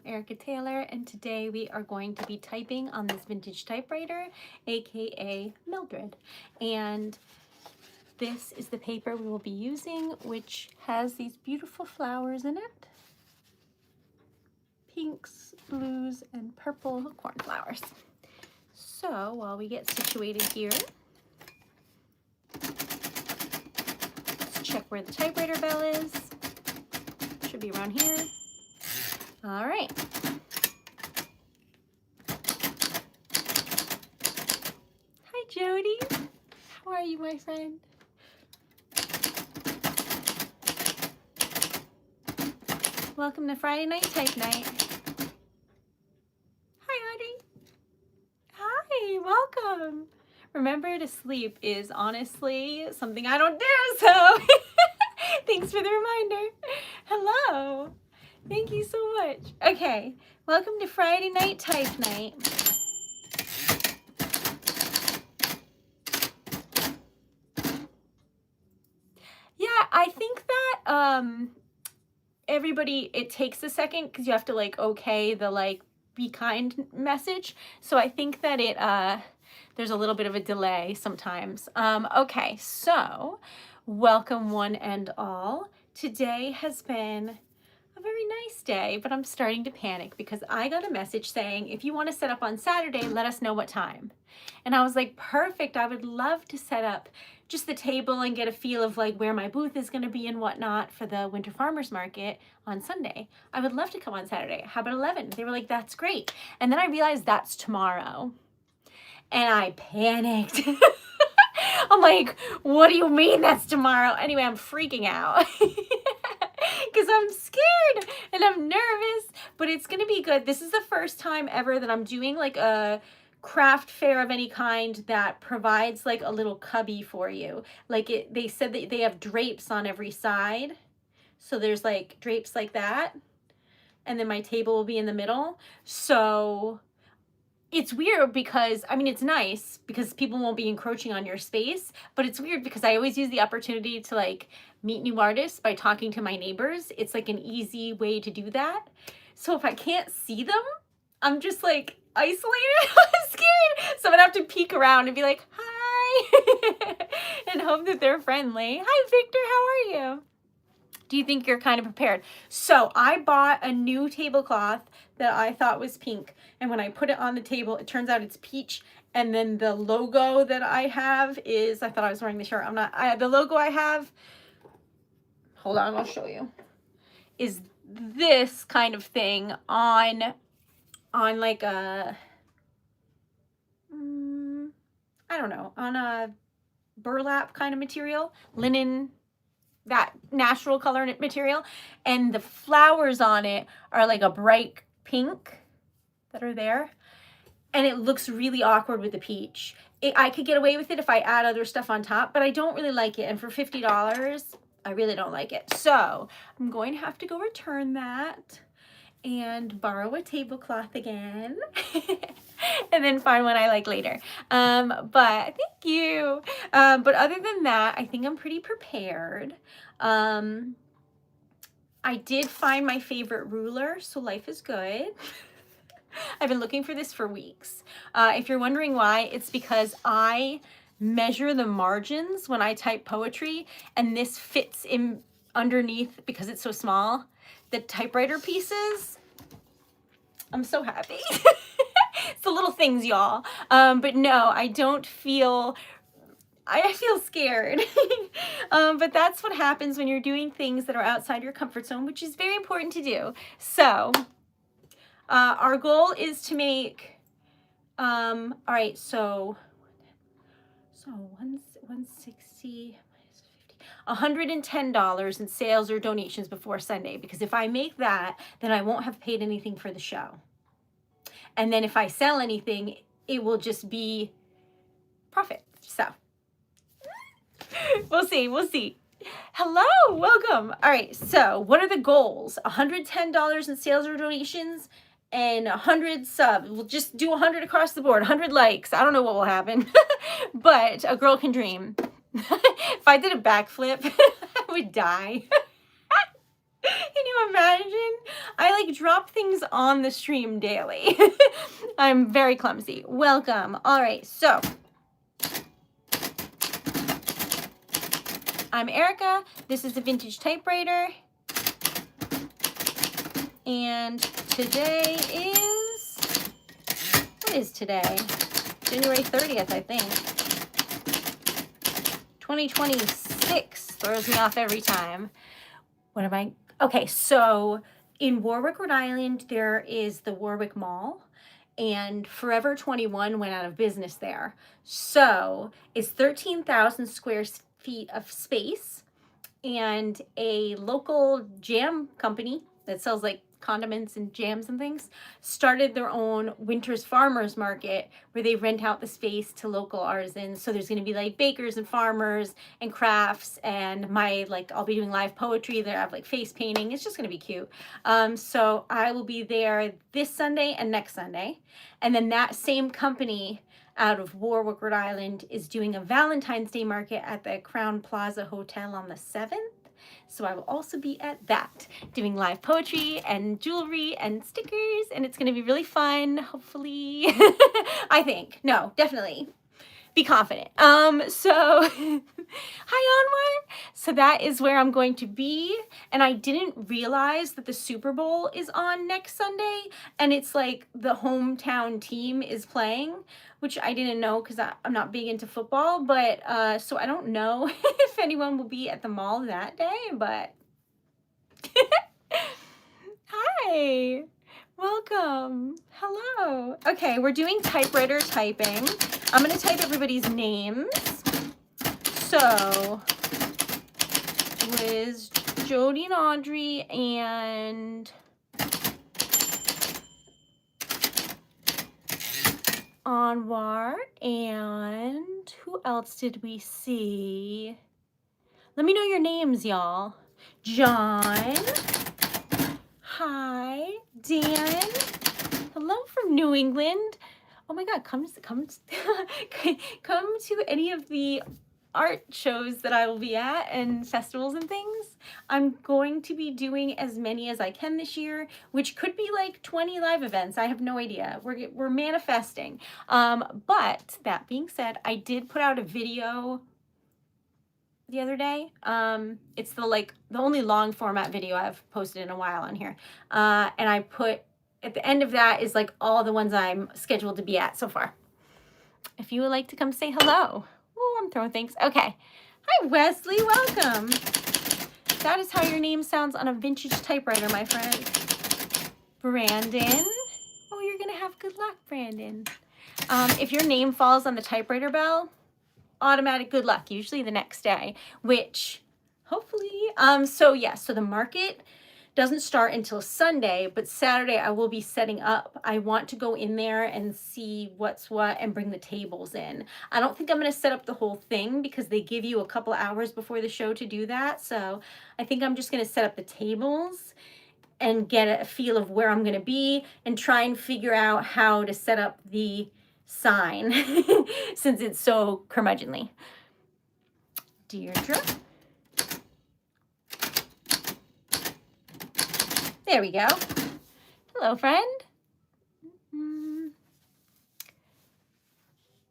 Erica Taylor, and today we are going to be typing on this vintage typewriter, aka Mildred. And this is the paper we will be using, which has these beautiful flowers in it. Pinks, blues, and purple cornflowers. So while we get situated here, let's check where the typewriter bell is. Should be around here. All right. Hi, Jody. How are you, my friend? Welcome to Friday Night Type Night. Hi, Audrey. Hi, welcome. Remember to sleep is honestly something I don't do, so thanks for the reminder. Hello. Thank you so much. Okay, welcome to Friday Night Type Night. Yeah, I think that everybody, it takes a second because you have to okay the be kind message. So I think that there's a little bit of a delay sometimes. Okay, so welcome one and all. Today has been a very nice day, but I'm starting to panic because I got a message saying, if you want to set up on Saturday, let us know what time. And I was like, perfect. I would love to set up just the table and get a feel of where my booth is going to be and whatnot for the Winter Farmers Market on Sunday. I would love to come on Saturday. How about 11? They were like, that's great. And then I realized that's tomorrow. And I panicked. I'm like, what do you mean that's tomorrow? Anyway, I'm freaking out because I'm scared and I'm nervous, but it's going to be good. This is the first time ever that I'm doing a craft fair of any kind that provides a little cubby for you. They said that they have drapes on every side. So there's drapes like that. And then my table will be in the middle. So it's weird because, I mean, it's nice because people won't be encroaching on your space, but it's weird because I always use the opportunity to meet new artists by talking to my neighbors. It's an easy way to do that. So if I can't see them, I'm just isolated. I'm scared. So I'm gonna have to peek around and be like, hi, and hope that they're friendly. Hi, Victor, how are you? Do you think you're kind of prepared? So I bought a new tablecloth that I thought was pink. And when I put it on the table, it turns out it's peach. And then the logo that I have is, I thought I was wearing the shirt. I'm not. The logo I have, hold on, I'll show you, is this kind of thing on a, I don't know, on a burlap kind of material, linen, that natural color material, and the flowers on it are a bright pink that are there, and it looks really awkward with the peach. I could get away with it if I add other stuff on top, but I don't really like it, and for $50 I really don't like it. So I'm going to have to go return that and borrow a tablecloth again and then find one I like later. But thank you. But other than that, I think I'm pretty prepared. I did find my favorite ruler, so life is good. I've been looking for this for weeks. If you're wondering why, it's because I measure the margins when I type poetry, and this fits in underneath because it's so small. The typewriter pieces. I'm so happy. It's the little things, y'all. But no, I don't feel, I feel scared. But that's what happens when you're doing things that are outside your comfort zone, which is very important to do. So our goal is to make, all right, so 160 minus 50, $110 in sales or donations before Sunday, because if I make that, then I won't have paid anything for the show. And then if I sell anything, it will just be profit. So we'll see. Hello, welcome. All right, so what are the goals? $110 in sales or donations and 100 subs. We'll just do 100 across the board, 100 likes. I don't know what will happen, but a girl can dream. If I did a backflip, I would die. Can you imagine? I like drop things on the stream daily. I'm very clumsy. Welcome. All right, so I'm Erica. This is a vintage typewriter. And today is, what is today? January 30th, I think. 2026 throws me off every time. What am I? Okay, so in Warwick, Rhode Island, there is the Warwick Mall, and Forever 21 went out of business there. So it's 13,000 square feet of space, and a local jam company that sells like condiments and jams and things started their own winter's farmers market where they rent out the space to local artisans. So there's going to be like bakers and farmers and crafts, and I'll be doing live poetry there. I have like face painting. It's just going to be cute. So I will be there this Sunday and next Sunday. And then that same company out of Warwick, Rhode Island is doing a Valentine's Day market at the Crown Plaza Hotel on the 7th. So I will also be at that, doing live poetry and jewelry and stickers, and it's going to be really fun, hopefully. I think. No, definitely. Be confident. So hi, Onward. So that is where I'm going to be, and I didn't realize that the Super Bowl is on next Sunday, and it's like the hometown team is playing, which I didn't know because I'm not big into football, but so I don't know if anyone will be at the mall that day, but hi, welcome, hello. Okay, we're doing typewriter typing. I'm going to type everybody's names. So, Liz, Jody, and Audrey, and Anwar, and who else did we see? Let me know your names, y'all. John. Hi. Dan. Hello from New England. Oh my God, come to any of the art shows that I will be at and festivals and things. I'm going to be doing as many as I can this year, which could be like 20 live events. I have no idea. We're manifesting. But that being said, I did put out a video the other day. It's the only long format video I've posted in a while on here. And I put at the end of that is like all the ones I'm scheduled to be at so far. If you would like to come say hello. Oh, I'm throwing things. Okay. Hi, Wesley. Welcome. That is how your name sounds on a vintage typewriter, my friend. Brandon. Oh, you're going to have good luck, Brandon. If your name falls on the typewriter bell, automatic good luck, usually the next day, which hopefully, so the market doesn't start until Sunday, but Saturday I will be setting up. I want to go in there and see what's what and bring the tables in. I don't think I'm going to set up the whole thing because they give you a couple hours before the show to do that. So I think I'm just going to set up the tables and get a feel of where I'm going to be and try and figure out how to set up the sign since it's so curmudgeonly. Deirdre. There we go. Hello, friend.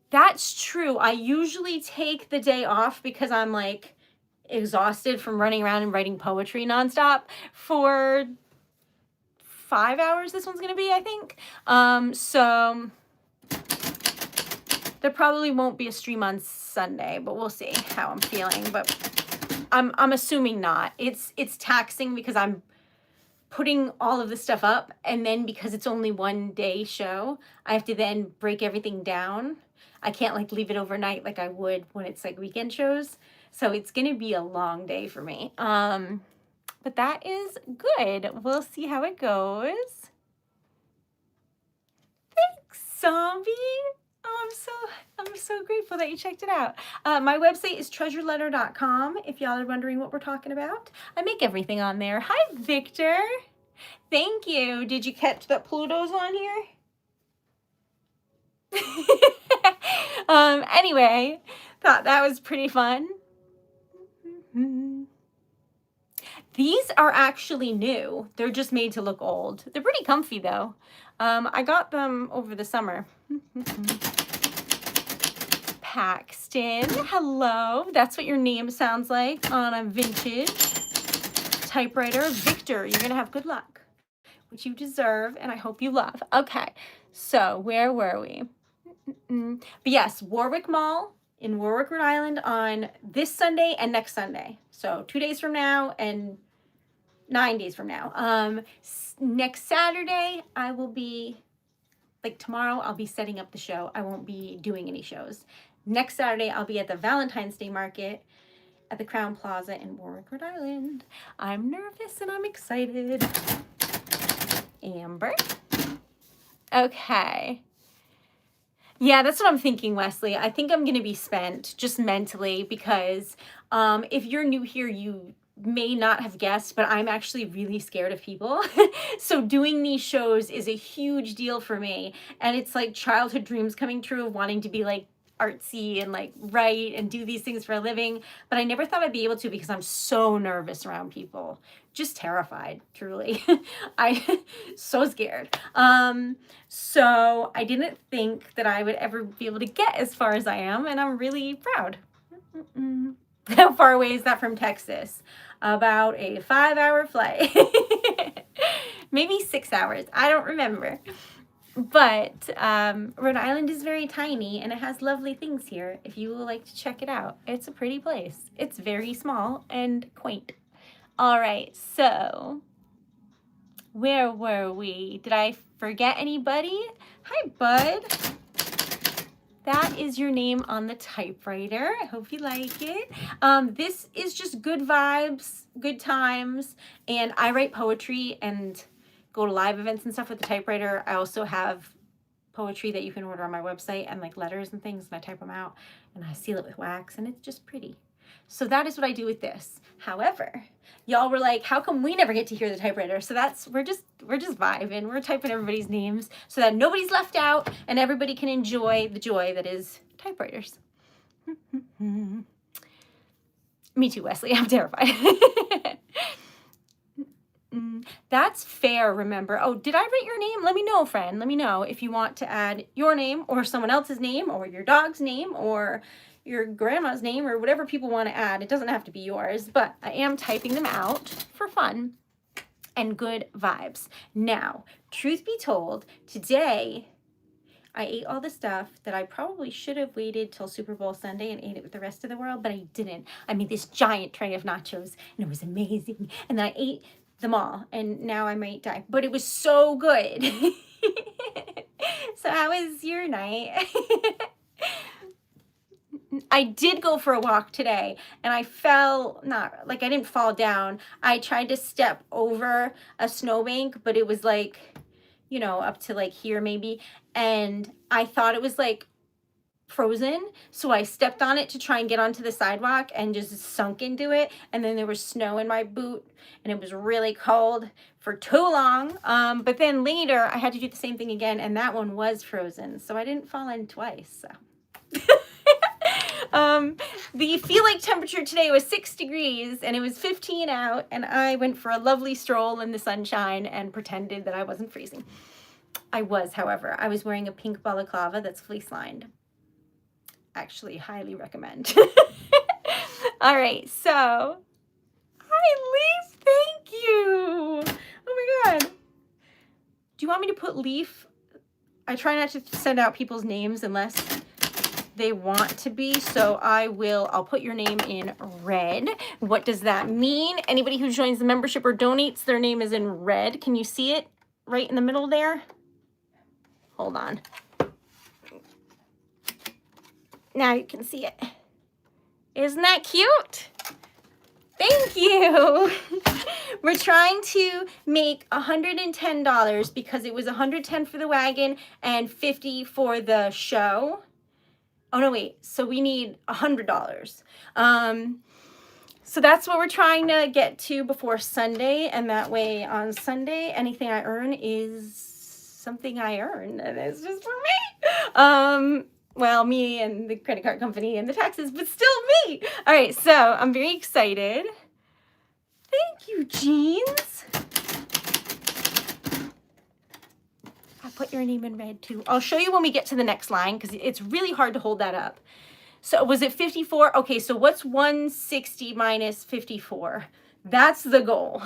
That's true. I usually take the day off because I'm like exhausted from running around and writing poetry nonstop for 5 hours. This one's going to be, I think. So there probably won't be a stream on Sunday, but we'll see how I'm feeling. But I'm assuming not. It's taxing because I'm putting all of the stuff up, and then because it's only 1 day show, I have to then break everything down. I can't like leave it overnight like I would when it's like weekend shows. So it's gonna be a long day for me. But that is good. We'll see how it goes. Thanks, Zombie. Oh, I'm so grateful that you checked it out. My website is TreasuredLetter.com if y'all are wondering what we're talking about. I make everything on there. Hi, Victor. Thank you. Did you catch that Pluto's on here? Anyway, thought that was pretty fun. These are actually new. They're just made to look old. They're pretty comfy though. I got them over the summer. Paxton, hello. That's what your name sounds like on a vintage typewriter. Victor, you're gonna have good luck, which you deserve, and I hope you love. Okay, so where were we? But yes, Warwick Mall in Warwick, Rhode Island on this Sunday and next Sunday. So 2 days from now and 9 days from now. Next Saturday, I will be, like tomorrow, I'll be setting up the show. I won't be doing any shows. Next Saturday, I'll be at the Valentine's Day Market at the Crown Plaza in Warwick, Rhode Island. I'm nervous and I'm excited. Amber. Okay. Yeah, that's what I'm thinking, Wesley. I think I'm going to be spent just mentally because if you're new here, you may not have guessed, but I'm actually really scared of people. So doing these shows is a huge deal for me. And it's like childhood dreams coming true of wanting to be like artsy and like write and do these things for a living. But I never thought I'd be able to because I'm so nervous around people. Just terrified, truly. I so scared. So I didn't think that I would ever be able to get as far as I am, and I'm really proud. How far away is that from Texas? About a 5-hour flight. Maybe 6 hours. I don't remember. But Rhode Island is very tiny, and it has lovely things here if you would like to check it out. It's a pretty place. It's very small and quaint. All right, so where were we? Did I forget anybody? Hi, bud. That is your name on the typewriter. I hope you like it. This is just good vibes, good times, and I write poetry and go to live events and stuff with the typewriter. I also have poetry that you can order on my website and like letters and things, and I type them out and I seal it with wax, and it's just pretty. So that is what I do with this. However, y'all were like, how come we never get to hear the typewriter? So we're just vibing. We're typing everybody's names so that nobody's left out and everybody can enjoy the joy that is typewriters. Me too, Wesley. I'm terrified. That's fair, remember. Oh, did I write your name? Let me know, friend. Let me know if you want to add your name or someone else's name or your dog's name or your grandma's name or whatever people want to add. It doesn't have to be yours, but I am typing them out for fun and good vibes. Now, truth be told, today I ate all the stuff that I probably should have waited till Super Bowl Sunday and ate it with the rest of the world, but I didn't. I made this giant tray of nachos and it was amazing. And then I ate them all and now I might die, but it was so good. So how was your night? I did go for a walk today and I fell, not like I didn't fall down. I tried to step over a snowbank, but it was like, you know, up to like here maybe. And I thought it was like frozen. So I stepped on it to try and get onto the sidewalk and just sunk into it. And then there was snow in my boot and it was really cold for too long. But then later I had to do the same thing again and that one was frozen. So I didn't fall in twice. So. The feel like temperature today was 6 degrees and it was 15 out and I went for a lovely stroll in the sunshine and pretended that I wasn't freezing. I was, however. I was wearing a pink balaclava that's fleece lined. Actually, highly recommend. All right, so hi, Leaf. Thank you. Oh my God. Do you want me to put Leaf? I try not to send out people's names unless they want to be, so I'll put your name in red. What does that mean? Anybody who joins the membership or donates, their name is in red. Can you see it right in the middle there? Hold on. Now you can see it. Isn't that cute? Thank you. We're trying to make $110 because it was $110 for the wagon and $50 for the show. Oh, no, wait. So we need $100. So that's what we're trying to get to before Sunday. And that way on Sunday, anything I earn is something I earn. And it's just for me. Well, me and the credit card company and the taxes, but still me. All right. So I'm very excited. Thank you, Jeans. I put your name in red too. I'll show you when we get to the next line because it's really hard to hold that up. So was it 54? Okay, so what's 160 minus 54? That's the goal.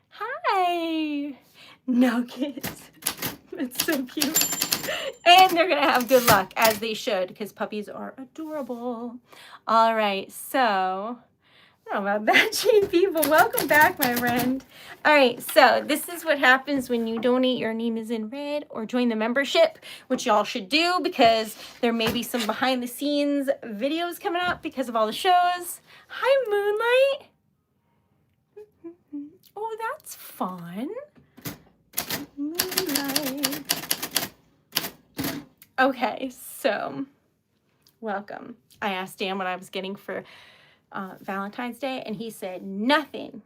Hi. Nuggets. That's so cute. And they're going to have good luck, as they should, because puppies are adorable. All right, so I don't know about that, Jane people. Welcome back, my friend. All right, so this is what happens when you donate. Your name is in red or join the membership, which y'all should do because there may be some behind the scenes videos coming up because of all the shows. Hi, Moonlight. Oh, that's fun. Moonlight. Okay, so welcome. I asked Dan what I was getting for Valentine's Day, and he said nothing.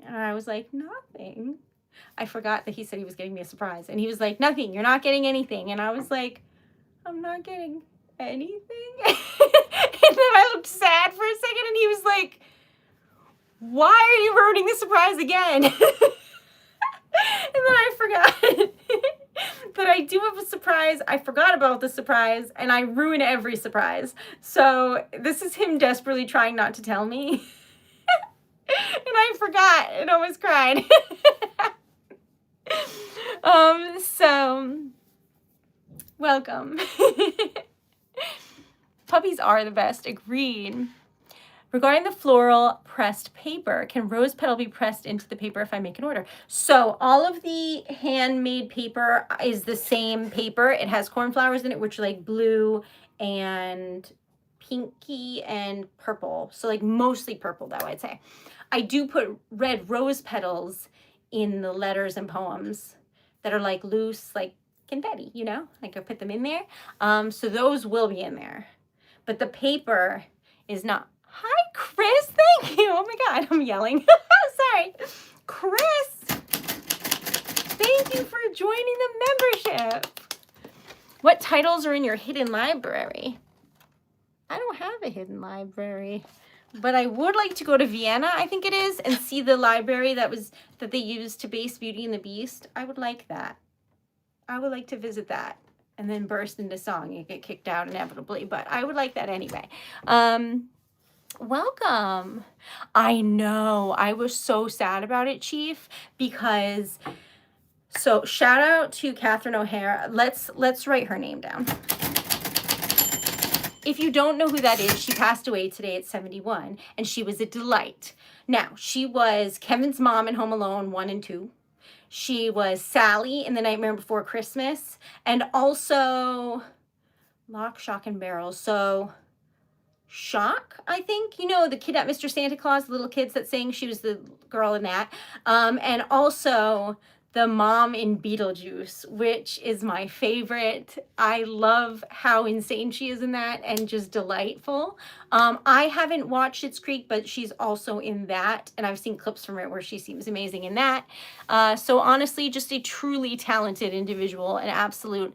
And I was like, nothing. I forgot that he said he was getting me a surprise. And he was like, nothing, you're not getting anything. And I was like, I'm not getting anything. And then I looked sad for a second, and he was like, why are you ruining the surprise again? And then I forgot that I do have a surprise. I forgot about the surprise, and I ruin every surprise. So this is him desperately trying not to tell me. And I forgot and almost cried. So welcome. Puppies are the best. Agreed. Regarding the floral pressed paper, can rose petal be pressed into the paper if I make an order? So all of the handmade paper is the same paper. It has cornflowers in it, which are like blue and pinky and purple. So like mostly purple though, I'd say. I do put red rose petals in the letters and poems that are like loose, like confetti, you know? Like I put them in there. So those will be in there. But the paper is not. Hi, Chris. Thank you. Oh my God, I'm yelling. Sorry. Chris, thank you for joining the membership. What titles are in your hidden library? I don't have a hidden library, but I would like to go to Vienna, I think it is, and see the library that they used to base Beauty and the Beast. I would like that. I would like to visit that and then burst into song. You get kicked out inevitably, but I would like that anyway. Welcome. I know. I was so sad about it, Chief, because so shout out to Catherine O'Hara. Let's write her name down. If you don't know who that is, she passed away today at 71, and she was a delight. Now, she was Kevin's mom in Home Alone 1 and 2. She was Sally in The Nightmare Before Christmas, and also Lock, Shock, and Barrel. So Shock, I think, you know, the kid at Mr. Santa Claus, the little kids that sing, she was the girl in that. And also the mom in Beetlejuice, which is my favorite. I love how insane she is in that and just delightful. I haven't watched Schitt's Creek, but she's also in that, and I've seen clips from it where she seems amazing in that. So honestly, just a truly talented individual, an absolute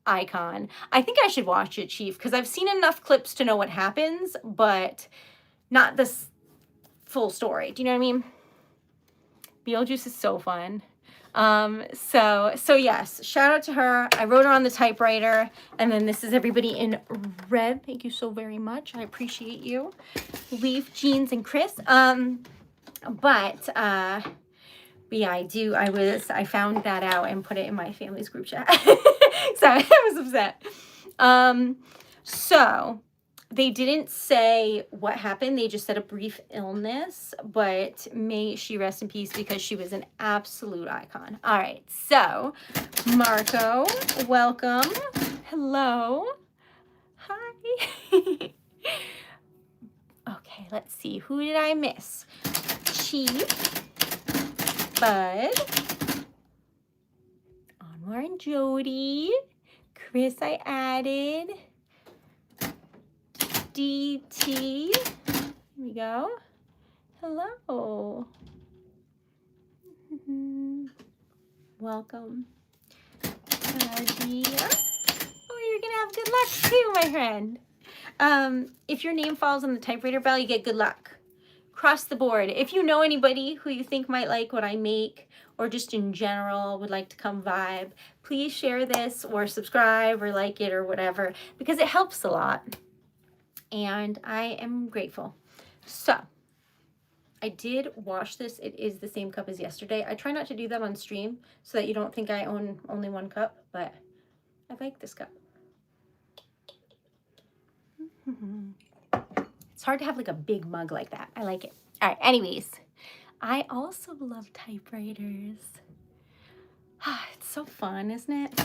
icon. I think I should watch it, Chief, because I've seen enough clips to know what happens, but not the full story. Do you know what I mean? Beetlejuice is so fun. So yes, shout out to her. I wrote her on the typewriter, and then this is everybody in red. Thank you so very much. I appreciate you. Leaf, Jeans, and Chris. But yeah, I found that out and put it in my family's group chat. So I was upset. So they didn't say what happened. They just said a brief illness, but may she rest in peace because she was an absolute icon. All right, so Marco, welcome. Hello. Hi. Okay, let's see. Who did I miss? Chief, Bud, Anwar and Jody, Chris I added, DT, here we go. Hello. Welcome. Nadia. Oh, you're gonna have good luck too, my friend. If your name falls on the typewriter bell, you get good luck. across the board. If you know anybody who you think might like what I make, or just in general would like to come vibe, please share this or subscribe or like it or whatever, because it helps a lot. And I am grateful. So I did wash this. It is the same cup as yesterday. I try not to do that on stream so that you don't think I own only one cup, but I like this cup. It's hard to have like a big mug like that. I like it. All right, anyways, I also love typewriters. It's so fun, isn't it?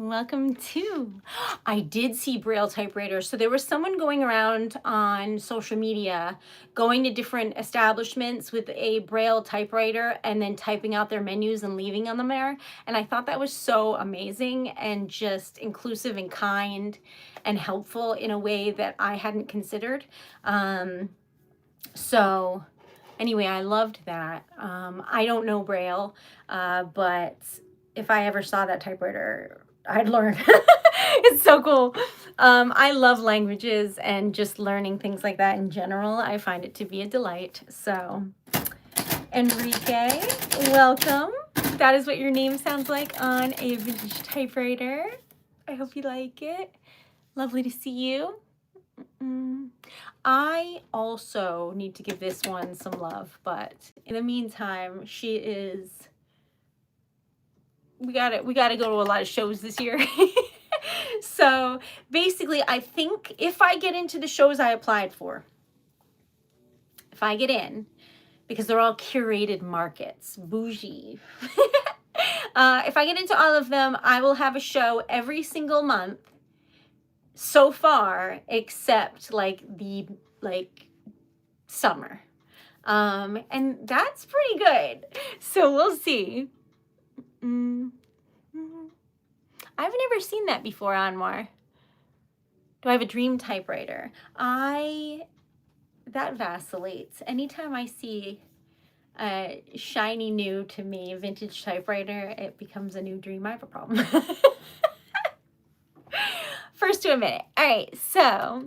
Welcome to, I did see Braille typewriters. So there was someone going around on social media, going to different establishments with a Braille typewriter and then typing out their menus and leaving them there. And I thought that was so amazing and just inclusive and kind and helpful in a way that I hadn't considered. So anyway, I loved that. I don't know Braille, but if I ever saw that typewriter, I'd learn. It's so cool. I love languages and just learning things like that in general. I find it to be a delight. So, Enrique, welcome. That is what your name sounds like on a vintage typewriter. I hope you like it. Lovely to see you. I also need to give this one some love, but in the meantime, she is... We gotta go to a lot of shows this year. So basically, I think if I get into the shows I applied for, if I get in, because they're all curated markets, bougie. If I get into all of them, I will have a show every single month so far, except like the summer. And that's pretty good. So we'll see. I've never seen that before, Anwar. Do I have a dream typewriter? That vacillates. Anytime I see a shiny new to me vintage typewriter, it becomes a new dream. I have a problem. First to admit it. All right, so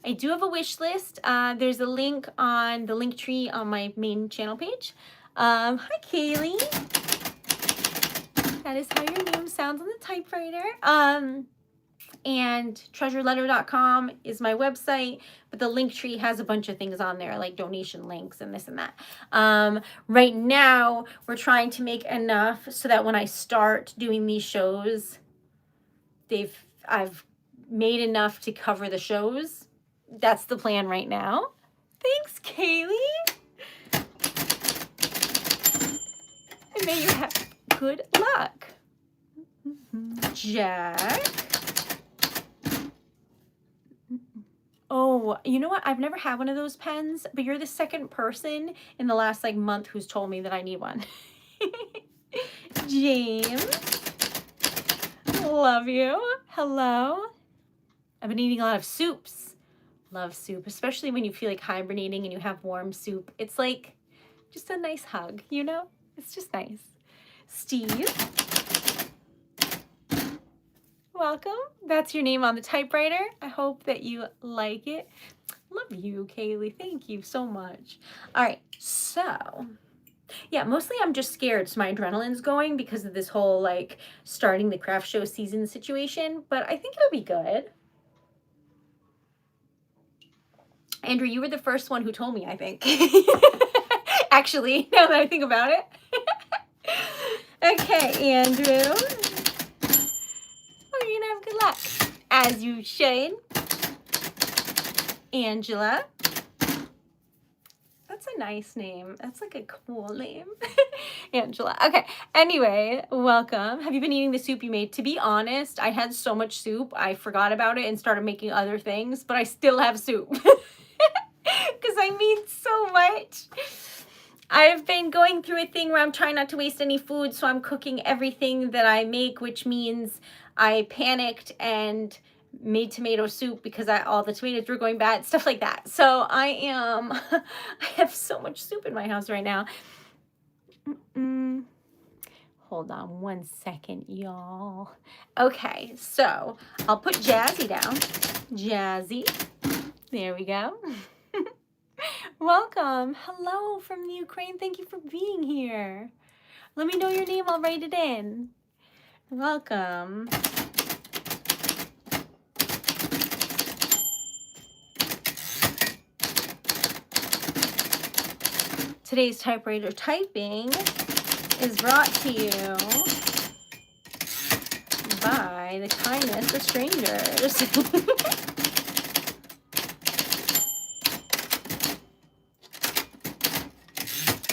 I do have a wish list. There's a link on the link tree on my main channel page. Hi, Kaylee. That is how your name sounds on the typewriter. And TreasuredLetter.com is my website, but the link tree has a bunch of things on there, like donation links and this and that. Right now, we're trying to make enough so that when I start doing these shows, I've made enough to cover the shows. That's the plan right now. Thanks, Kaylee. And may you have good luck. Jack. Oh, you know what? I've never had one of those pens, but you're the second person in the last month who's told me that I need one. James. Love you. Hello. I've been eating a lot of soups. Love soup, especially when you feel like hibernating and you have warm soup. It's like just a nice hug, you know? It's just nice. Steve. Welcome. That's your name on the typewriter. I hope that you like it. Love you, Kaylee. Thank you so much. All right, so yeah, mostly I'm just scared. So my adrenaline's going because of this whole starting the craft show season situation, but I think it'll be good. Andrew, you were the first one who told me, I think. Actually, now that I think about it. Okay, Andrew. Well, you're gonna have good luck. As you should. Angela. That's a nice name. That's like a cool name. Angela. Okay. Anyway, welcome. Have you been eating the soup you made? To be honest, I had so much soup, I forgot about it and started making other things, but I still have soup. Because I made so much. I've been going through a thing where I'm trying not to waste any food, so I'm cooking everything that I make, which means I panicked and made tomato soup because all the tomatoes were going bad, stuff like that. So I have so much soup in my house right now. Hold on one second, y'all. Okay, so I'll put Jazzy down. Jazzy. There we go. Welcome. Hello from the Ukraine. Thank you for being here. Let me know your name. I'll write it in. Welcome. Today's typewriter typing is brought to you by the kindness of strangers.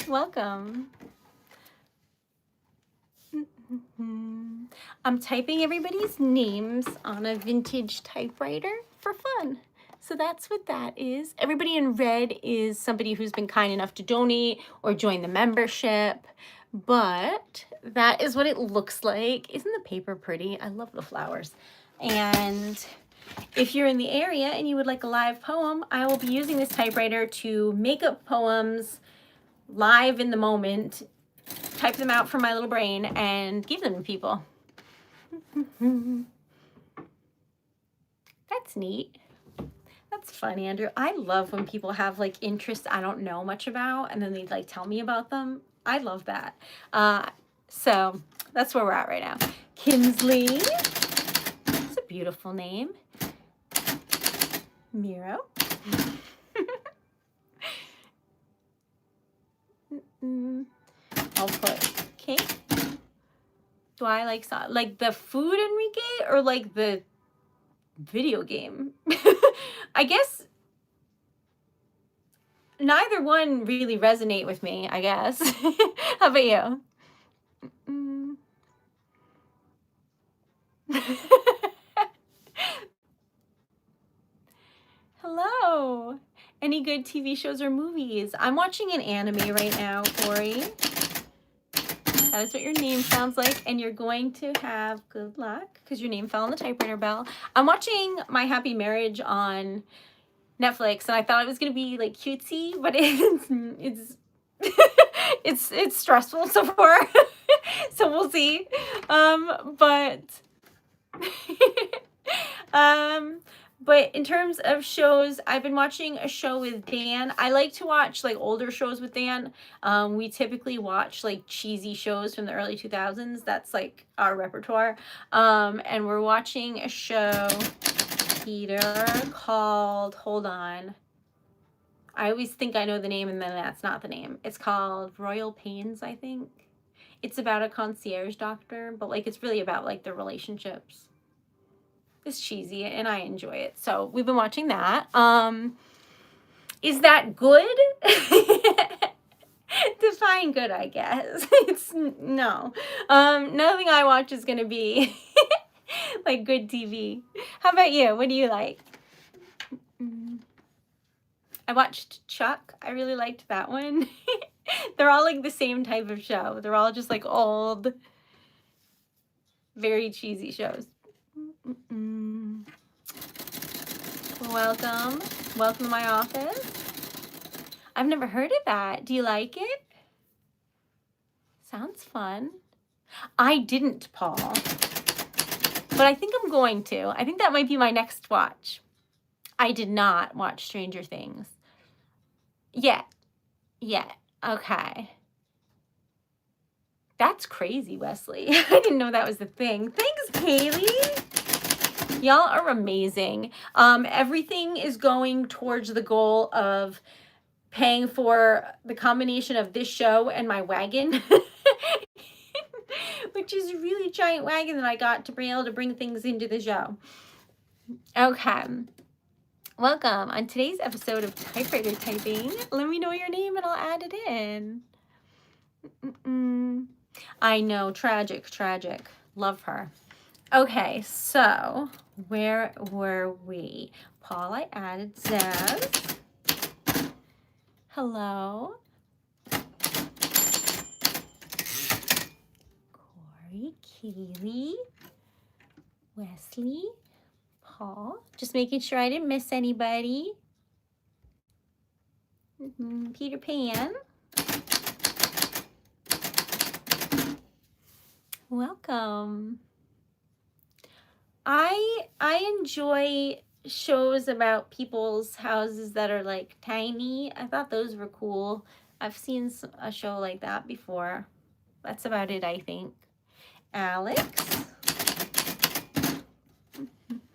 Welcome. I'm typing everybody's names on a vintage typewriter for fun. So that's what that is. Everybody in red is somebody who's been kind enough to donate or join the membership. But that is what it looks like. Isn't the paper pretty? I love the flowers. And if you're in the area and you would like a live poem, I will be using this typewriter to make up poems live in the moment, type them out from my little brain, and give them to people. That's neat. That's fun, Andrew. I love when people have like interests I don't know much about and then they like tell me about them. I love that. So that's where we're at right now. Kinsley. It's a beautiful name. Miro. I'll put cake. Do I like the food Enrique or like the video game? I guess neither one really resonate with me, I guess. How about you? Hello. Any good TV shows or movies? I'm watching an anime right now, Corey. That is what your name sounds like, and you're going to have good luck because your name fell on the typewriter bell. I'm watching My Happy Marriage on Netflix, and I thought it was gonna be like cutesy, but it's stressful so far. So we'll see. But in terms of shows, I've been watching a show with Dan. I like to watch like older shows with Dan. We typically watch like cheesy shows from the early 2000s. That's like our repertoire. And we're watching a show, Peter, called, hold on. I always think I know the name and then that's not the name. It's called Royal Pains, I think. It's about a concierge doctor, but like it's really about like the relationships. It's cheesy and I enjoy it. So we've been watching that. Is that good? Define good, I guess. It's no. Nothing I watch is gonna be like good TV. How about you? What do you like? I watched Chuck. I really liked that one. They're all like the same type of show. They're all just like old, very cheesy shows. Welcome. Welcome to my office. I've never heard of that. Do you like it? Sounds fun. I didn't, Paul. But I think I'm going to. I think that might be my next watch. I did not watch Stranger Things. Yet. Okay. That's crazy, Wesley. I didn't know that was the thing. Thanks, Kaylee. Y'all are amazing. Everything is going towards the goal of paying for the combination of this show and my wagon, which is a really giant wagon that I got to be able to bring things into the show. Okay. Welcome on today's episode of Typewriter Typing. Let me know your name and I'll add it in. I know, tragic. Love her. Okay, so where were we? Paul, I added Zaz. Hello. Corey, Keely, Wesley, Aw, just making sure I didn't miss anybody. Peter Pan. Welcome. I enjoy shows about people's houses that are like tiny. I thought those were cool. I've seen a show like that before. That's about it, I think. Alex.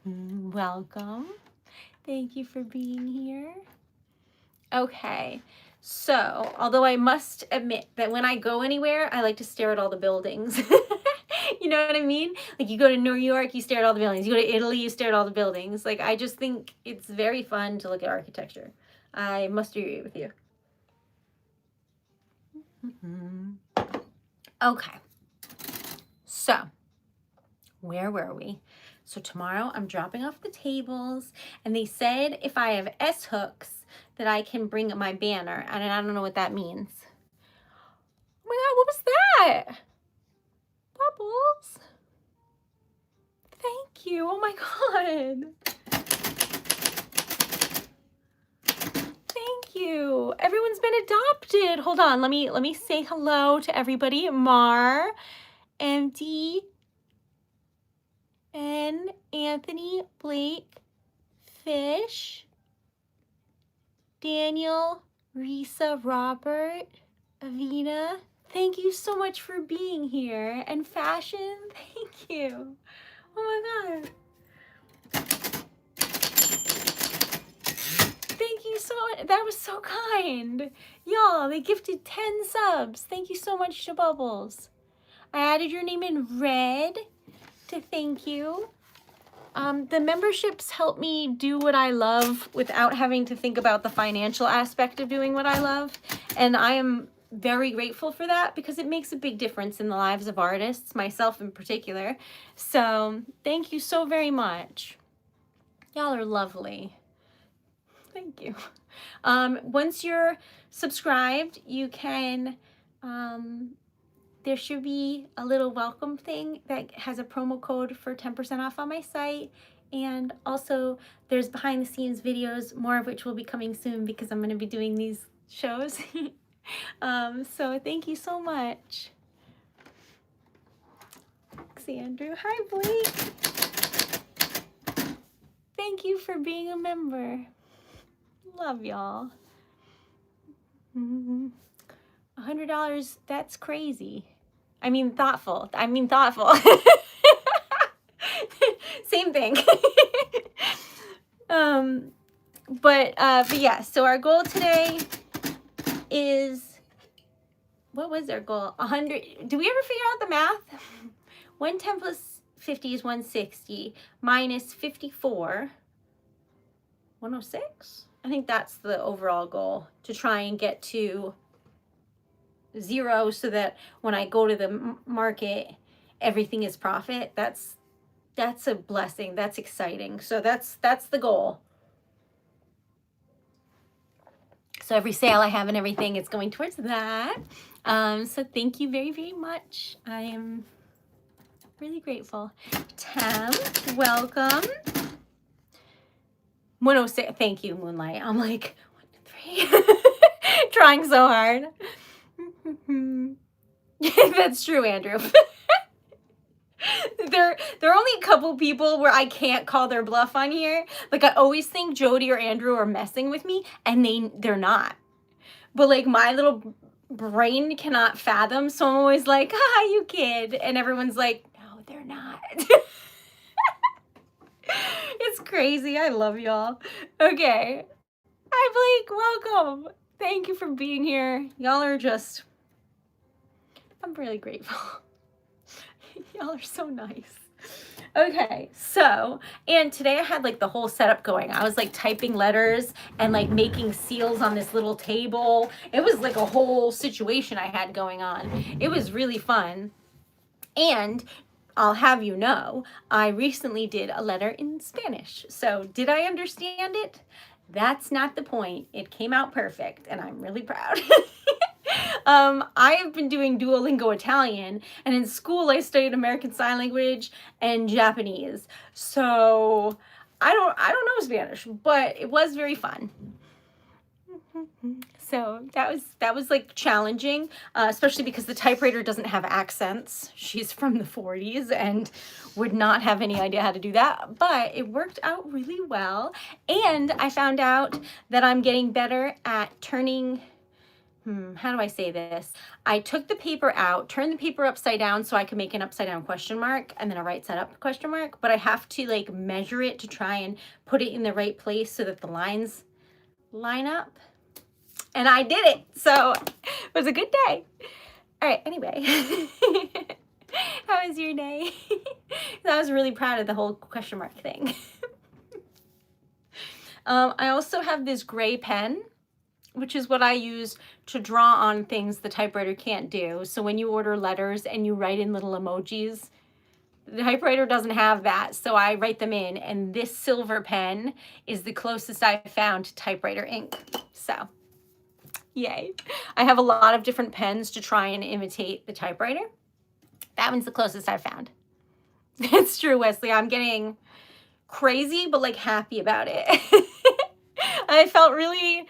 Welcome. Thank you for being here. Okay. So, although I must admit that when I go anywhere, I like to stare at all the buildings. You know what I mean? Like you go to New York, you stare at all the buildings. You go to Italy, you stare at all the buildings. Like I just think it's very fun to look at architecture. I must agree with you. Okay. So, where were we? So tomorrow I'm dropping off the tables, and they said if I have S hooks that I can bring my banner, and I don't know what that means. Oh my God, what was that? Bubbles. Thank you. Oh my God. Thank you. Everyone's been adopted. Hold on. Let me say hello to everybody. Mar, MD, N, Anthony, Blake, Fish, Daniel, Risa, Robert, Avina. Thank you so much for being here. And Fashion, thank you. Oh my God. Thank you so much. That was so kind. Y'all, they gifted 10 subs. Thank you so much to Bubbles. I added your name in red to thank you. The memberships help me do what I love without having to think about the financial aspect of doing what I love. And I am very grateful for that because it makes a big difference in the lives of artists, myself in particular. So thank you so very much. Y'all are lovely. Thank you. Once you're subscribed, you can, there should be a little welcome thing that has a promo code for 10% off on my site. And also there's behind the scenes videos, more of which will be coming soon because I'm going to be doing these shows. So thank you so much. Thanks, Andrew. Hi, Blake. Thank you for being a member. Love y'all. $100, that's crazy. I mean thoughtful. Same thing. But yeah, so our goal today is, what was our goal? 100. Do we ever figure out the math? 110 plus 50 is 160 minus 54, 106. I think that's the overall goal, to try and get to 0 so that when I go to the market, everything is profit. That's a blessing. That's exciting. So that's the goal. So every sale I have and everything is going towards that. So thank you very, very much. I am really grateful. Tam, welcome. 106, thank you, Moonlight. I'm like, 1, 2, 3. Trying so hard. That's true, Andrew. There are only a couple people where I can't call their bluff on here. Like I always think Jody or Andrew are messing with me, and they're not. But like my little brain cannot fathom, so I'm always like, ah, you kid. And everyone's like, no, they're not. It's crazy. I love y'all. Okay. Hi, Blake. Welcome. Thank you for being here. Y'all are just, I'm really grateful. Y'all are so nice. Okay, so, and today I had like the whole setup going. I was like typing letters and like making seals on this little table. It was like a whole situation I had going on. It was really fun. And I'll have you know, I recently did a letter in Spanish. So did I understand it? That's not the point. It came out perfect and I'm really proud. I have been doing Duolingo Italian, and in school I studied American Sign Language and Japanese. So I don't know Spanish, but it was very fun. So that was like challenging, especially because the typewriter doesn't have accents. She's from the 40s and would not have any idea how to do that, but it worked out really well. And I found out that I'm getting better at turning, how do I say this? I took the paper out, turned the paper upside down so I could make an upside down question mark and then a right side up question mark, but I have to like measure it to try and put it in the right place so that the lines line up. And I did it. So it was a good day. All right, anyway. How was your day? I was really proud of the whole question mark thing. I also have this gray pen, which is what I use to draw on things the typewriter can't do. So when you order letters and you write in little emojis, the typewriter doesn't have that, so I write them in, and this silver pen is the closest I've found to typewriter ink. So yay. I have a lot of different pens to try and imitate the typewriter. That one's the closest I've found. It's true, Wesley. I'm getting crazy, but like happy about it. I felt really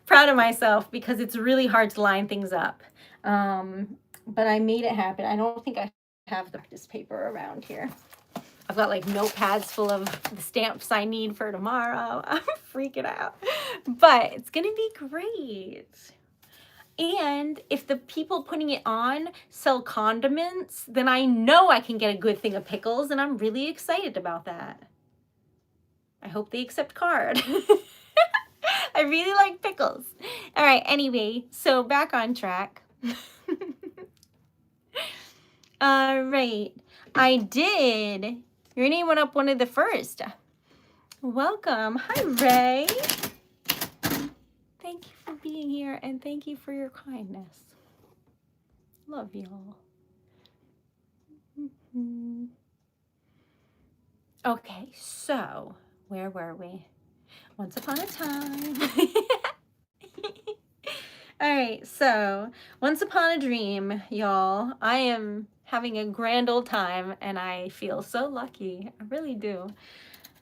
proud of myself because it's really hard to line things up. But I made it happen. I don't think I have the practice paper around here. I've got like notepads full of the stamps I need for tomorrow. I'm freaking out, but it's gonna be great. And if the people putting it on sell condiments, then I know I can get a good thing of pickles, and I'm really excited about that. I hope they accept card. I really like pickles. All right, anyway, so back on track. All right, I did. Your name went up one of the first. Welcome. Hi, Ray. Thank you for being here, and thank you for your kindness. Love y'all. Okay, so where were we? Once upon a time. All right, so once upon a dream, y'all. I am having a grand old time, and I feel so lucky. I really do.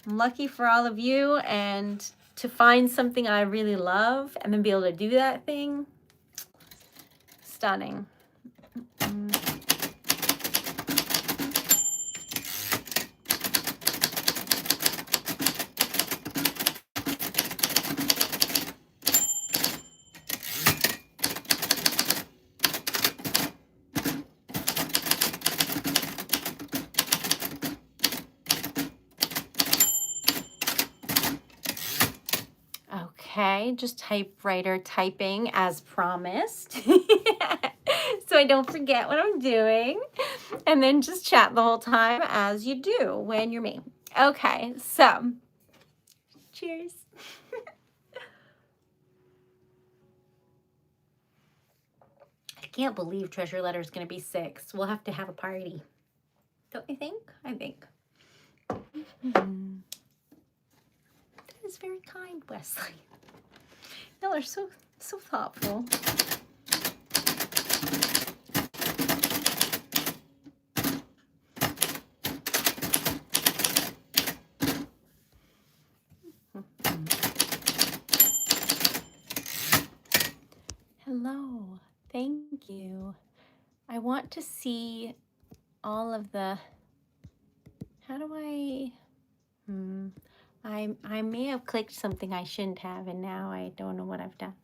I'm lucky for all of you, and to find something I really love and then be able to do that thing. Stunning. Okay, just typewriter typing as promised. So I don't forget what I'm doing. And then just chat the whole time as you do when you're me. Okay, so cheers. I can't believe Treasure Letter is going to be 6. We'll have to have a party. Don't you think? I think. That is very kind, Wesley. Y'all are so thoughtful. Hello. Thank you. I want to see all of the, how do I may have clicked something I shouldn't have, and now I don't know what I've done.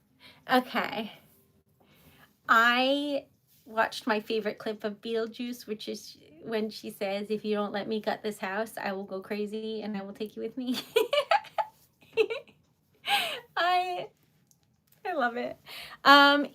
Okay. I watched my favorite clip of Beetlejuice, which is when she says, "If you don't let me gut this house, I will go crazy and I will take you with me." I love it.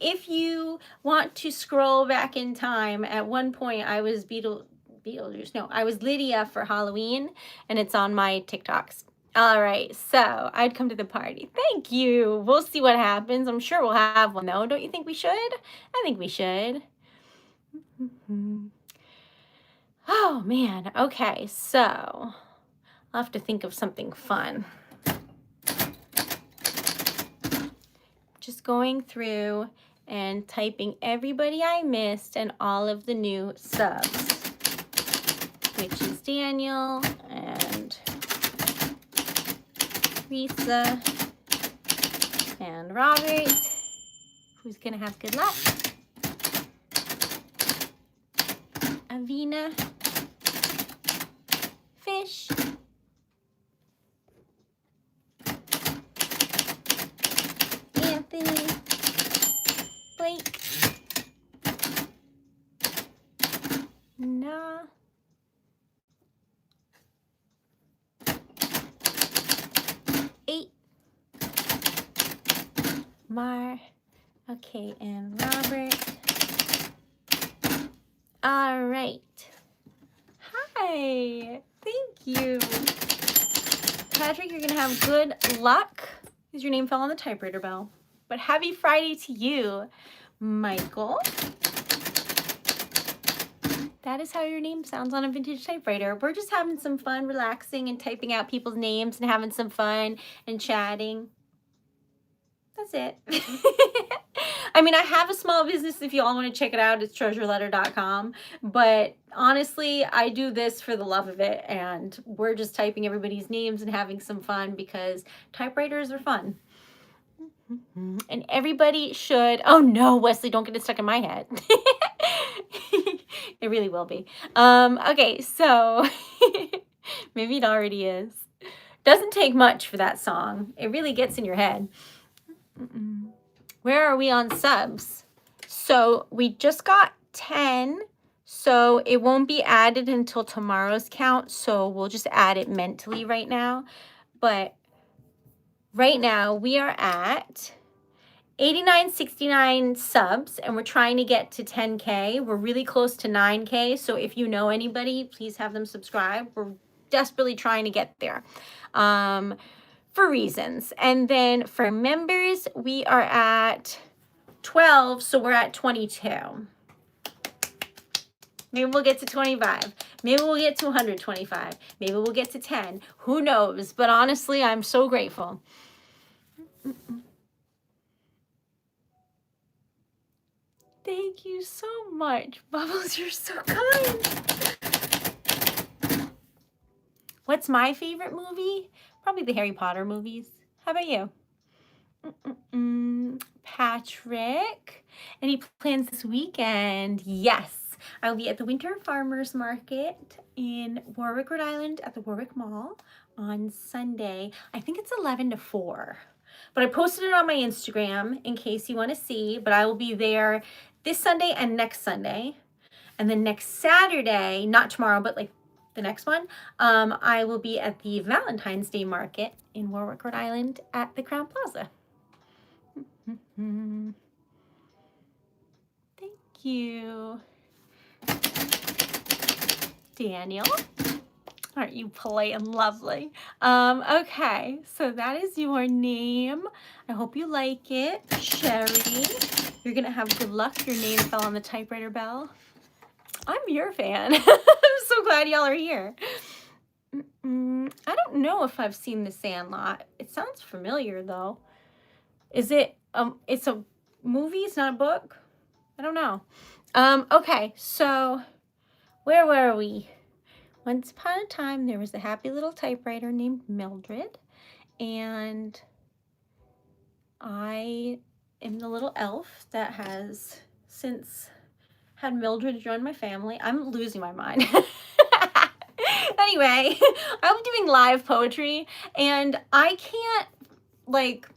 If you want to scroll back in time, at one point I was Beetlejuice. No, I was Lydia for Halloween, and it's on my TikToks. All right, so I'd come to the party. Thank you. We'll see what happens. I'm sure we'll have one, though. Don't you think we should? I think we should. Oh, man. Okay, so I'll have to think of something fun. Just going through and typing everybody I missed and all of the new subs, which is Daniel and Teresa, and Robert, who's gonna have good luck. Avina, Fish, Anthony, Blake, Nah, Eight, Mar, okay, and Robert. All right. Hi, thank you. Patrick, you're gonna have good luck because your name fell on the typewriter bell. But happy Friday to you, Michael. That is how your name sounds on a vintage typewriter. We're just having some fun, relaxing, and typing out people's names and having some fun and chatting. That's it. I mean, I have a small business if you all want to check it out. It's TreasuredLetter.com. But honestly, I do this for the love of it. And we're just typing everybody's names and having some fun because typewriters are fun. And everybody should... Oh no, Wesley, don't get it stuck in my head. It really will be. Okay, so maybe it already is. Doesn't take much for that song. It really gets in your head. Where are we on subs? So we just got 10, so it won't be added until tomorrow's count, so we'll just add it mentally right now. But right now we are at 89.69 subs, and we're trying to get to 10K. We're really close to 9K, so if you know anybody, please have them subscribe. We're desperately trying to get there. For reasons. And then for members, we are at 12, so we're at 22. Maybe we'll get to 25. Maybe we'll get to 125. Maybe we'll get to 10. Who knows? But honestly, I'm so grateful. Thank you so much. Bubbles, you're so kind. What's my favorite movie? Probably the Harry Potter movies. How about you? Patrick. Any plans this weekend? Yes. I'll be at the Winter Farmers Market in Warwick, Rhode Island at the Warwick Mall on Sunday. I think it's 11 to 4. But I posted it on my Instagram in case you want to see. But I will be there this Sunday and next Sunday. And then next Saturday, not tomorrow, but like the next one, I will be at the Valentine's Day Market in Warwick, Rhode Island at the Crown Plaza. Thank you. Daniel, aren't you polite and lovely? Okay, so that is your name. I hope you like it. Sherry, you're gonna have good luck. Your name fell on the typewriter bell. I'm your fan. I'm so glad y'all are here. I don't know if I've seen The Sandlot. It sounds familiar though. Is it, it's a movie, it's not a book? I don't know. Okay, so where were we? Once upon a time, there was a happy little typewriter named Mildred, and I am the little elf that has since had Mildred join my family. I'm losing my mind. Anyway, I'm doing live poetry, and I can't, like,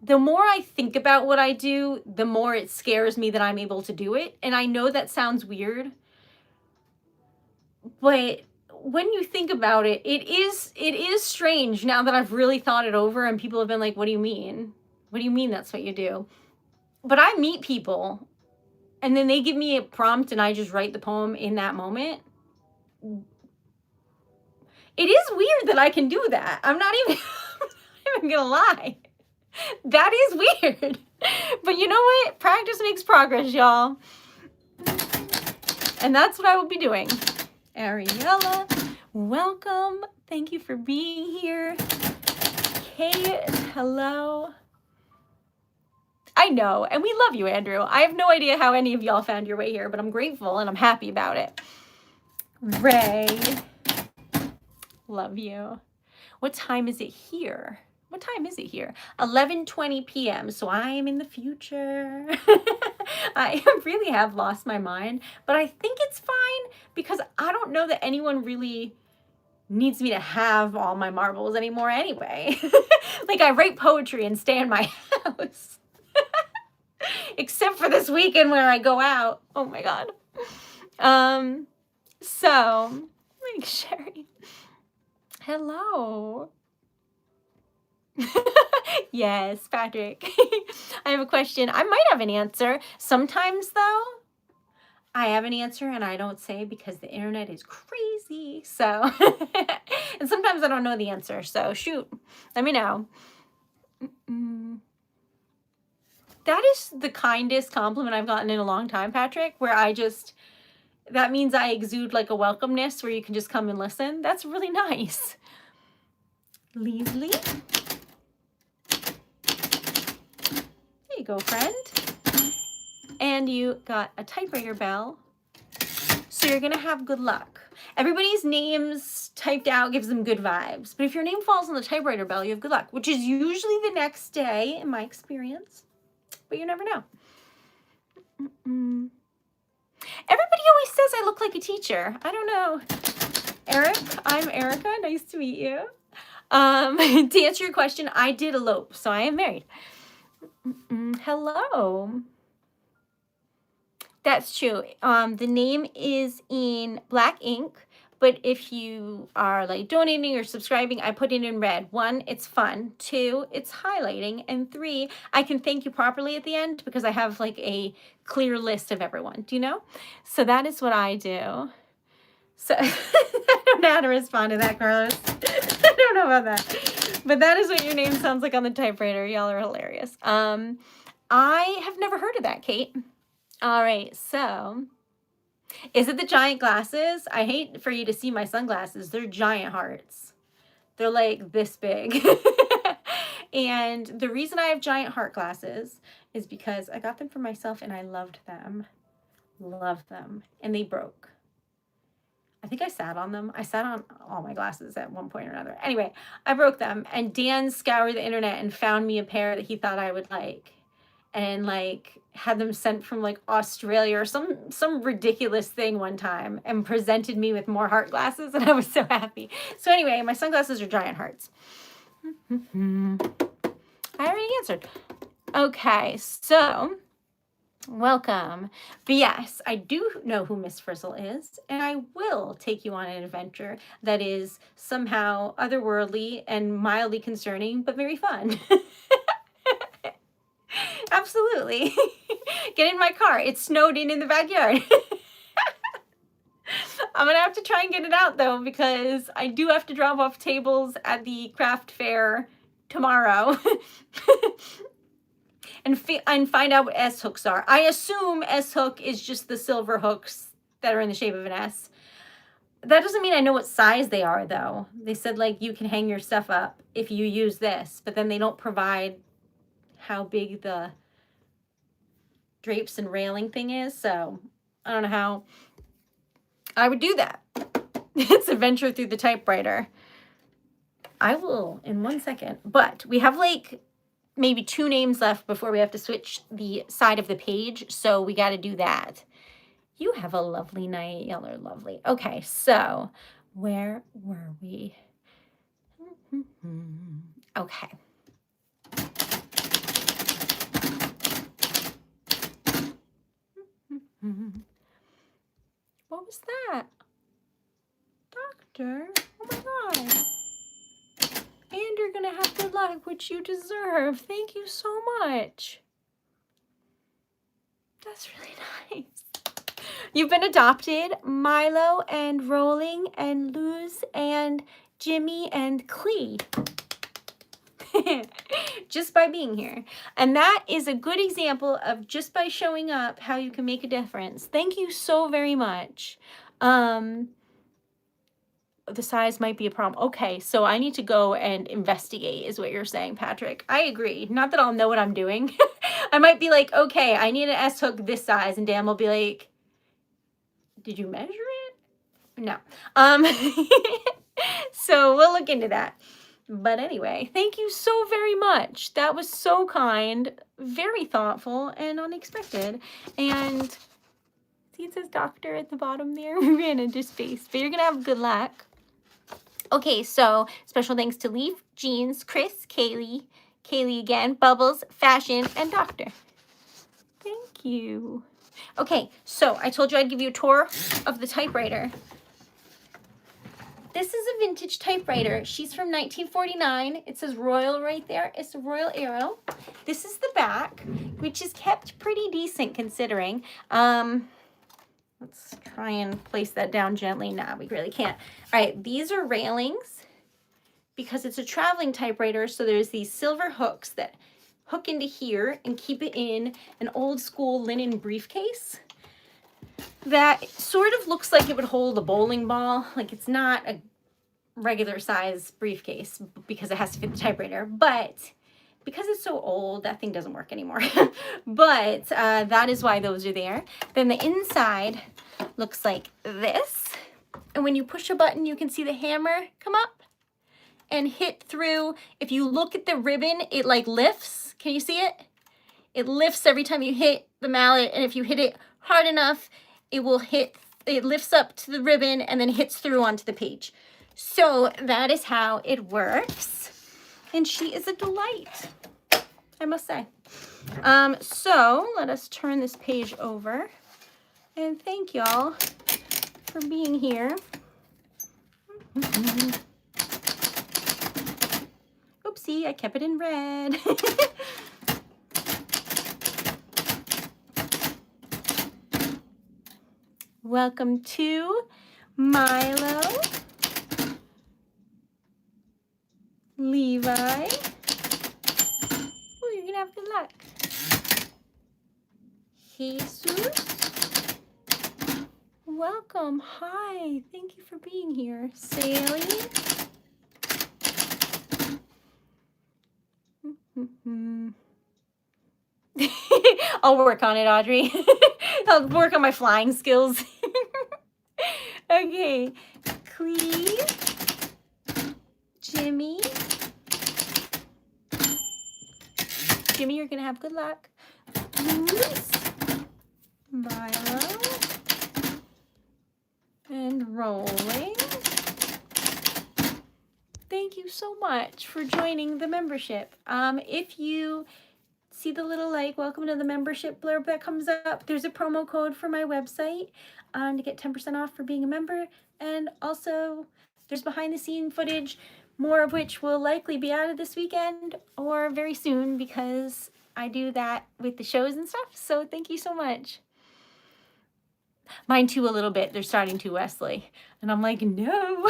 the more I think about what I do, the more it scares me that I'm able to do it. And I know that sounds weird, but when you think about it, it is strange now that I've really thought it over, and people have been like, what do you mean? What do you mean that's what you do? But I meet people, and then they give me a prompt, and I just write the poem in that moment. It is weird that I can do that. I'm not even gonna lie. That is weird. But you know what? Practice makes progress, y'all. And that's what I will be doing. Ariella, welcome. Thank you for being here. Kate, hello. I know, and we love you, Andrew. I have no idea how any of y'all found your way here, but I'm grateful and I'm happy about it. Ray, love you. What time is it here? What time is it here? 11:20 p.m. So I am in the future. I really have lost my mind, but I think it's fine because I don't know that anyone really needs me to have all my marbles anymore anyway. Like I write poetry and stay in my house. Except for this weekend where I go out. Oh my God. So, like Sherry. Hello. Yes, Patrick. I have a question. I might have an answer. Sometimes, though, I have an answer and I don't say because the internet is crazy. So, and sometimes I don't know the answer. So, shoot, let me know. That is the kindest compliment I've gotten in a long time, Patrick, where that means I exude like a welcomeness where you can just come and listen. That's really nice. Leslie. There you go, friend. And you got a typewriter bell. So you're going to have good luck. Everybody's names typed out gives them good vibes. But if your name falls on the typewriter bell, you have good luck, which is usually the next day in my experience. But you never know. Everybody always says I look like a teacher. I don't know. Eric, I'm Erica. Nice to meet you. To answer your question, I did elope, so I am married. Hello. That's true. The name is in black ink, but if you are like donating or subscribing, I put it in red. 1, it's fun. 2, it's highlighting. And 3, I can thank you properly at the end because I have like a clear list of everyone. Do you know? So that is what I do. So I don't know how to respond to that, Carlos. I don't know about that. But that is what your name sounds like on the typewriter. Y'all are hilarious. I have never heard of that, Kate. All right, so is it the giant glasses? I hate for you to see my sunglasses. They're giant hearts. They're like this big. And the reason I have giant heart glasses is because I got them for myself and I loved them. Loved them. And they broke. I think I sat on them. I sat on all my glasses at one point or another. Anyway, I broke them and Dan scoured the internet and found me a pair that he thought I would like. And like had them sent from like Australia or some ridiculous thing one time and presented me with more heart glasses and I was so happy. So anyway, my sunglasses are giant hearts. I already answered. Okay, so welcome. But yes, I do know who Miss Frizzle is, and I will take you on an adventure that is somehow otherworldly and mildly concerning, but very fun. Absolutely. Get in my car. It snowed in the backyard. I'm going to have to try and get it out, though, because I do have to drop off tables at the craft fair tomorrow. and find out what S hooks are. I assume S hook is just the silver hooks that are in the shape of an S. That doesn't mean I know what size they are, though. They said, like, you can hang your stuff up if you use this, but then they don't provide how big the drapes and railing thing is, so I don't know how I would do that. It's a venture through the typewriter. I will in 1 second, but we have like maybe 2 names left before we have to switch the side of the page, so we got to do that. You have a lovely night. Y'all are lovely. Okay, so where were we? Okay. What was that? Doctor? Oh my God. And you're gonna have good luck, which you deserve. Thank you so much. That's really nice. You've been adopted. Milo and Rolling and Luz and Jimmy and Clee. Just by being here. And that is a good example of just by showing up how you can make a difference. Thank you so very much. The size might be a problem. Okay, so I need to go and investigate is what you're saying, Patrick. I agree. Not that I'll know what I'm doing. I might be like, okay, I need an S hook this size, and Dan will be like, did you measure it? No. So we'll look into that. But anyway, thank you so very much. That was so kind, very thoughtful, and unexpected. And see, it says doctor at the bottom there. We ran into space, but you're going to have good luck. Okay, so special thanks to Leaf, Jeans, Chris, Kaylee again, Bubbles, Fashion, and Doctor. Thank you. Okay, so I told you I'd give you a tour of the typewriter. This is a vintage typewriter. She's from 1949. It says Royal right there. It's a Royal Arrow. This is the back, which is kept pretty decent considering. Let's try and place that down gently. Nah, we really can't. All right, these are railings because it's a traveling typewriter. So there's these silver hooks that hook into here and keep it in an old school linen briefcase that sort of looks like it would hold a bowling ball. Like it's not a regular size briefcase because it has to fit the typewriter, but because it's so old, that thing doesn't work anymore. But that is why those are there. Then the inside looks like this. And when you push a button, you can see the hammer come up and hit through. If you look at the ribbon, it like lifts. Can you see it? It lifts every time you hit the mallet. And if you hit it hard enough, it lifts up to the ribbon and then hits through onto the page. So that is how it works. And she is a delight, I must say. So let us turn this page over. And thank y'all for being here. Oopsie, I kept it in red. Welcome to Milo, Levi. Oh, you're gonna have good luck. Jesus. Welcome. Hi. Thank you for being here. Sally. I'll work on it, Audrey. I'll work on my flying skills. Okay. Cleve. Jimmy. Jimmy, you're going to have good luck. Luz. Milo. And rolling. Thank you so much for joining the membership. If you see the little like welcome to the membership blurb that comes up, there's a promo code for my website to get 10% off for being a member. And also there's behind the scene footage, more of which will likely be out of this weekend or very soon because I do that with the shows and stuff. So thank you so much. Mine too a little bit. They're starting to, Wesley. And I'm like, no.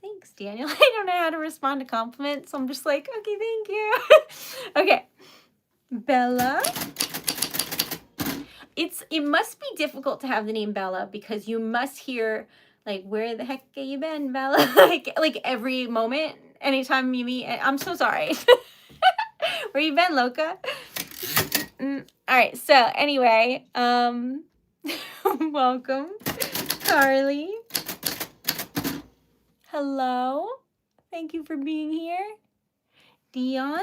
Thanks, Daniel. I don't know how to respond to compliments. So I'm just like, okay, thank you. Okay. Bella. It must be difficult to have the name Bella because you must hear like, where the heck have you been, Bella? like every moment, anytime you meet. I'm so sorry. Where you been, Loca? All right. So anyway, welcome, Carly. Hello. Thank you for being here. Dion.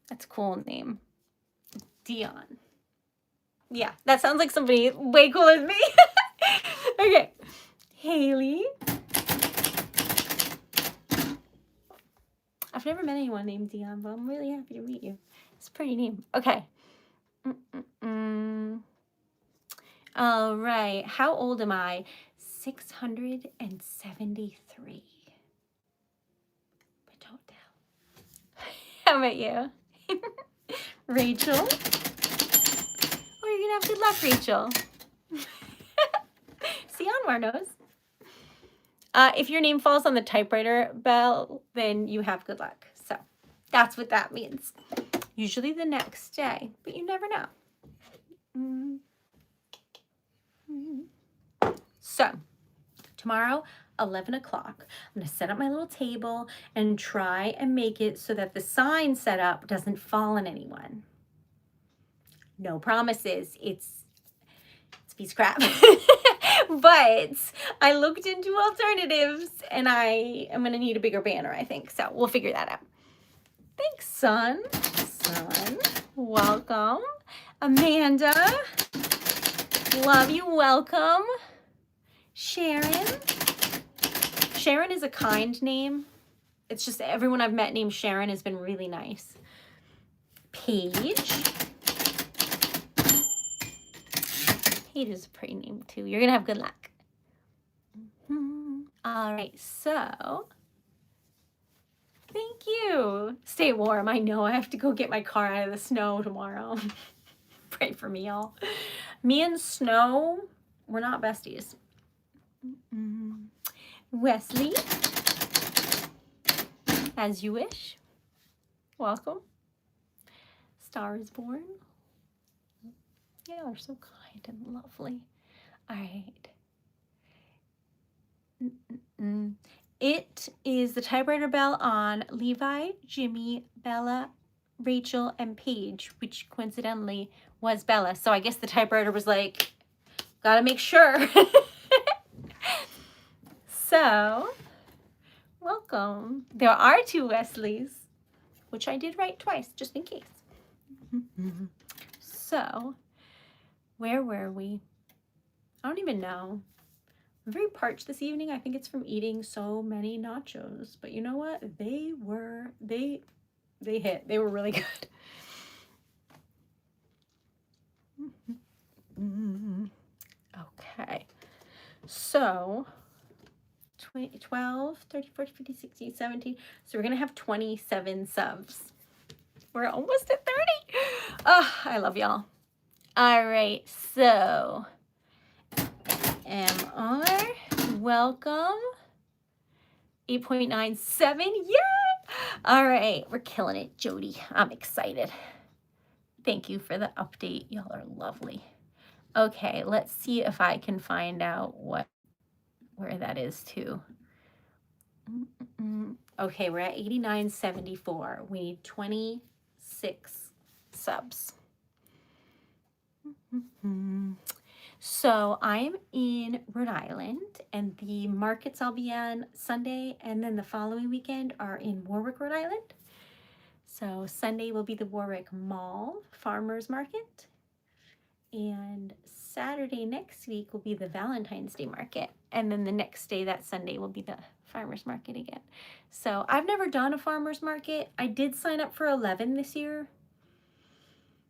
That's a cool name. Dion. Yeah, that sounds like somebody way cooler than me. Okay. Haley. I've never met anyone named Dion, but I'm really happy to meet you. It's a pretty name. Okay. All right. How old am I? 673. But don't tell. How about you? Rachel. Oh, you're going to have good luck, Rachel. See, Anwar knows. If your name falls on the typewriter bell, then you have good luck. So that's what that means. Usually the next day, but you never know. So tomorrow, 11 o'clock, I'm going to set up my little table and try and make it so that the sign setup doesn't fall on anyone. No promises. It's a piece of crap. But I looked into alternatives and I am going to need a bigger banner, I think. So we'll figure that out. Thanks, son. Son, welcome. Amanda, love you, welcome. Sharon. Sharon is a kind name. It's just everyone I've met named Sharon has been really nice. Paige. Paige is a pretty name too. You're going to have good luck. All right, so thank you. Stay warm. I know I have to go get my car out of the snow tomorrow. Pray for me, y'all. Me and snow, we're not besties. Wesley, as you wish. Welcome. Star is born. Y'all are so kind and lovely. All right. It is the typewriter bell on Levi, Jimmy, Bella, Rachel, and Paige, which coincidentally was Bella. So I guess the typewriter was like, gotta make sure. So, welcome. There are 2 Wesleys, which I did write twice, just in case. So, where were we? I don't even know. I'm very parched this evening. I think it's from eating so many nachos. But you know what? They hit. They were really good. Okay. So, 12, 13, 14, 15, 16, 17. So we're going to have 27 subs. We're almost at 30. Oh, I love y'all. All right. So, MR, welcome. 8.97. Yeah. All right. We're killing it, Jody. I'm excited. Thank you for the update. Y'all are lovely. Okay. Let's see if I can find out where that is too. Okay, we're at 89.74. We need 26 subs. So I'm in Rhode Island, and the markets I'll be on Sunday and then the following weekend are in Warwick, Rhode Island. So Sunday will be the Warwick Mall Farmers Market, and Saturday next week will be the Valentine's Day market, and then the next day, that Sunday, will be the farmers market again. So I've never done a farmers market. I did sign up for 11 this year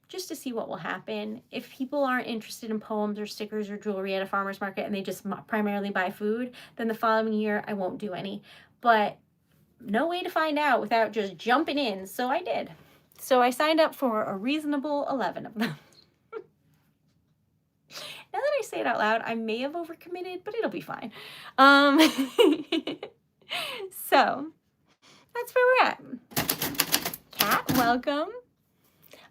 just to see what will happen. If people aren't interested in poems or stickers or jewelry at a farmers market and they just primarily buy food, then the following year I won't do any. But no way to find out without just jumping in, so I did. So I signed up for a reasonable 11 of them. Now that I say it out loud, I may have overcommitted, but it'll be fine. So that's where we're at. Kat, welcome.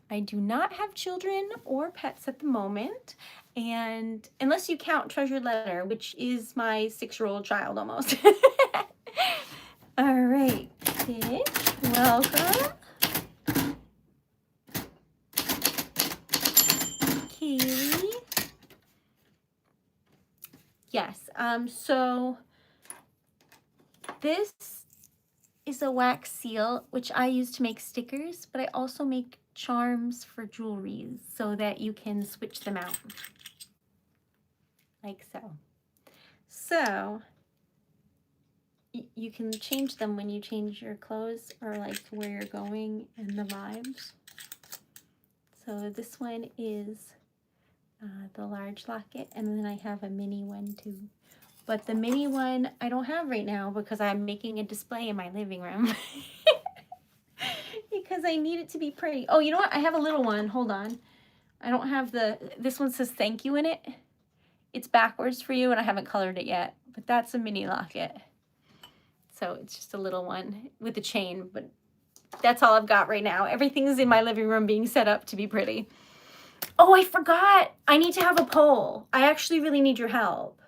I do not have children or pets at the moment, and unless you count Treasured Letter, which is my 6-year-old child almost. All right, Tish, welcome. Kaylee. Yes, so this is a wax seal, which I use to make stickers, but I also make charms for jewelry so that you can switch them out, like so. So you can change them when you change your clothes or like where you're going and the vibes. So this one is the large locket, and then I have a mini one too. But the mini one I don't have right now because I'm making a display in my living room. Because I need it to be pretty. Oh, you know what? I have a little one. Hold on. I don't have this one says thank you in it. It's backwards for you, and I haven't colored it yet. But that's a mini locket. So it's just a little one with a chain, but that's all I've got right now. Everything's in my living room being set up to be pretty. Oh, I forgot. I need to have a poll. I actually really need your help.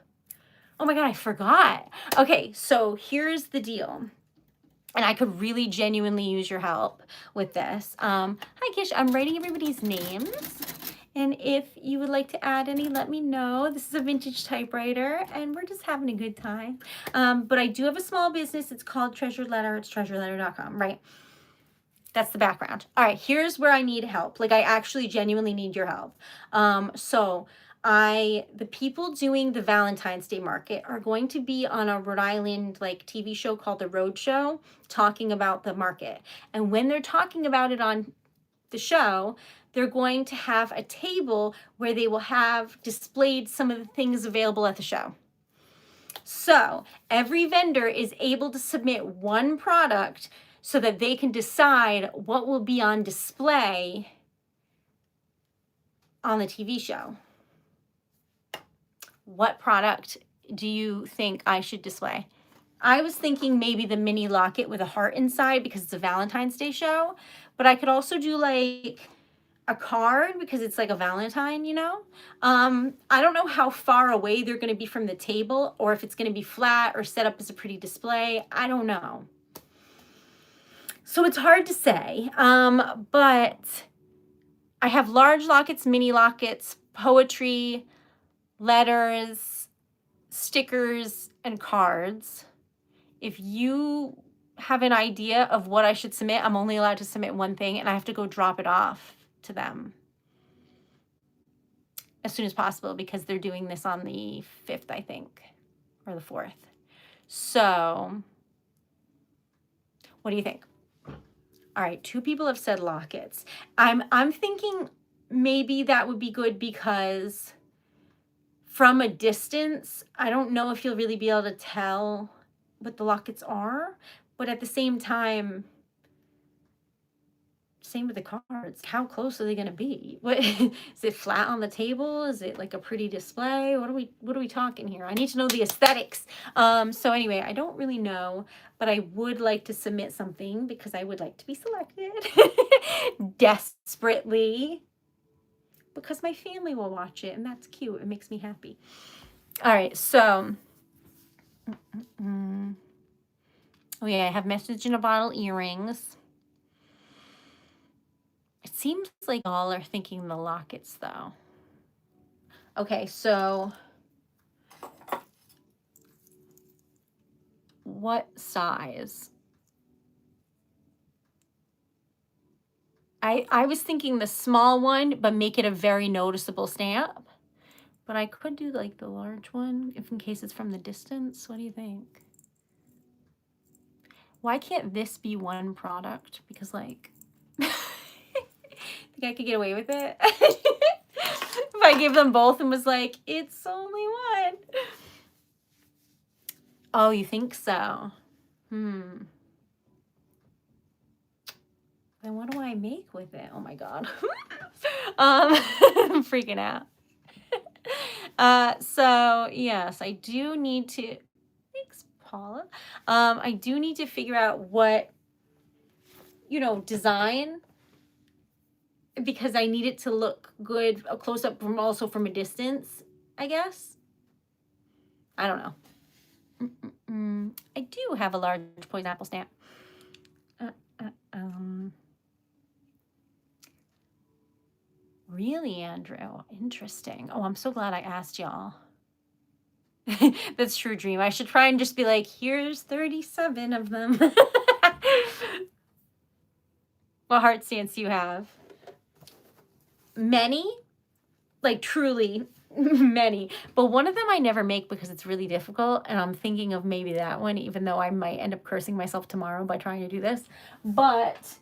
Oh my God, I forgot. Okay, so here's the deal. And I could really genuinely use your help with this. Hi, Kish. I'm writing everybody's names. And if you would like to add any, let me know. This is a vintage typewriter, and we're just having a good time. But I do have a small business. It's called TreasuredLetter. It's TreasuredLetter.com, right? That's the background. All right, here's where I need help. Like, I actually genuinely need your help. The people doing the Valentine's Day market are going to be on a Rhode Island like TV show called The Road Show, talking about the market. And when they're talking about it on the show, they're going to have a table where they will have displayed some of the things available at the show. So every vendor is able to submit one product so that they can decide what will be on display on the TV show. What product do you think I should display? I was thinking maybe the mini locket with a heart inside because it's a Valentine's Day show, but I could also do like a card because it's like a Valentine, you know? I don't know how far away they're going to be from the table, or if it's going to be flat or set up as a pretty display. I don't know. So it's hard to say, but I have large lockets, mini lockets, poetry, letters, stickers, and cards. If you have an idea of what I should submit, I'm only allowed to submit one thing, and I have to go drop it off to them as soon as possible because they're doing this on the 5th, I think, or the 4th. So what do you think? All right, 2 people have said lockets. I'm thinking maybe that would be good because from a distance, I don't know if you'll really be able to tell what the lockets are, but at the same time, same with the cards. How close are they going to be? What is it, flat on the table? Is it like a pretty display? What are we talking here? I need to know the aesthetics. So anyway, I don't really know, but I would like to submit something because I would like to be selected desperately because my family will watch it and that's cute. It makes me happy. All right, so oh yeah, I have message in a bottle earrings. It seems like all are thinking the lockets, though. Okay, so what size? I was thinking the small one, but make it a very noticeable stamp. But I could do like the large one, if in case it's from the distance. What do you think? Why can't this be one product? Because like... think I could get away with it if I gave them both and was like, it's only one. Oh, you think so? Then what do I make with it? Oh my God. I'm freaking out. So yes, I do need to, thanks, Paula. I do need to figure out what, design, because I need it to look good, a close up from also from a distance, I guess. I don't know. I do have a large poison apple stamp. Really, Andrew? Interesting. Oh, I'm so glad I asked y'all. That's true, Dream. I should try and just be like, here's 37 of them. What heart stance do you have? Many? Like truly many. But one of them I never make because it's really difficult, and I'm thinking of maybe that one, even though I might end up cursing myself tomorrow by trying to do this. But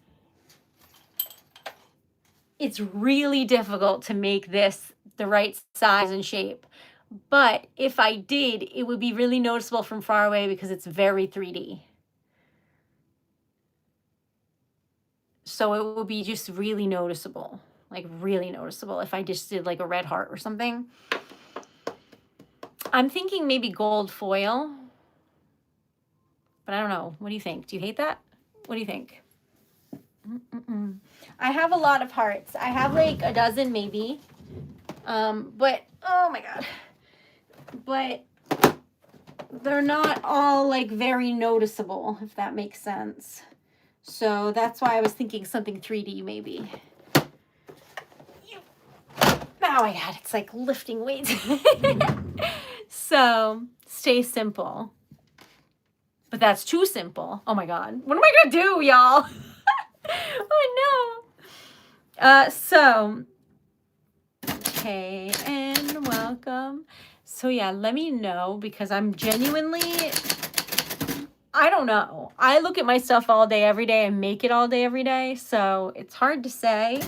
it's really difficult to make this the right size and shape. But if I did, it would be really noticeable from far away because it's very 3D. So it would be just really noticeable, like really noticeable if I just did like a red heart or something. I'm thinking maybe gold foil, but I don't know. What do you think? Do you hate that? What do you think? I have a lot of hearts. I have like a dozen maybe. But, oh my God. But they're not all like very noticeable, if that makes sense. So that's why I was thinking something 3D maybe. Oh my God, it's like lifting weights. So stay simple. But that's too simple. Oh my God. What am I gonna do, y'all? Oh no. So, okay, and welcome. So yeah, let me know, because I'm genuinely, I don't know. I look at my stuff all day, every day, and make it all day, every day. So it's hard to say.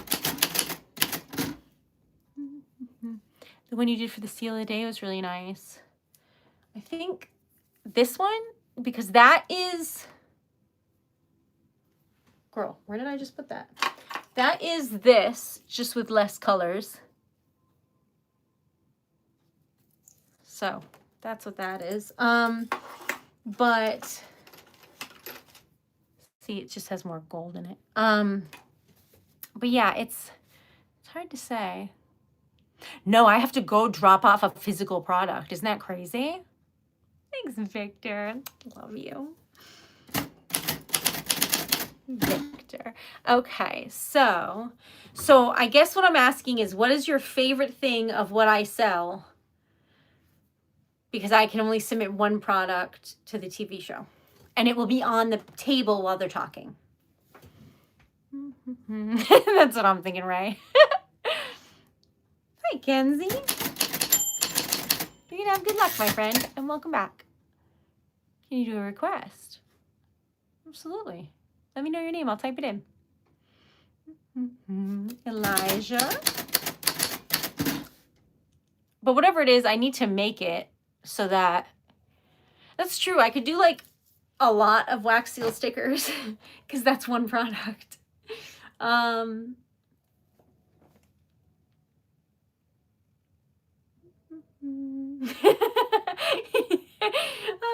The one you did for the seal of the day was really nice. I think this one, because that is, girl, where did I just put that? That is this, just with less colors. So that's what that is. But see, it just has more gold in it. But yeah, it's hard to say. No, I have to go drop off a physical product. Isn't that crazy? Thanks, Victor. Love you. Victor. Okay, so I guess what I'm asking is, what is your favorite thing of what I sell? Because I can only submit one product to the TV show, and it will be on the table while they're talking. That's what I'm thinking, right? Hi, Kenzie. You're gonna have good luck, my friend, and welcome back. Can you do a request? Absolutely. Let me know your name. I'll type it in. Elijah. But whatever it is, I need to make it so that, that's true. I could do like a lot of wax seal stickers because that's one product. Oh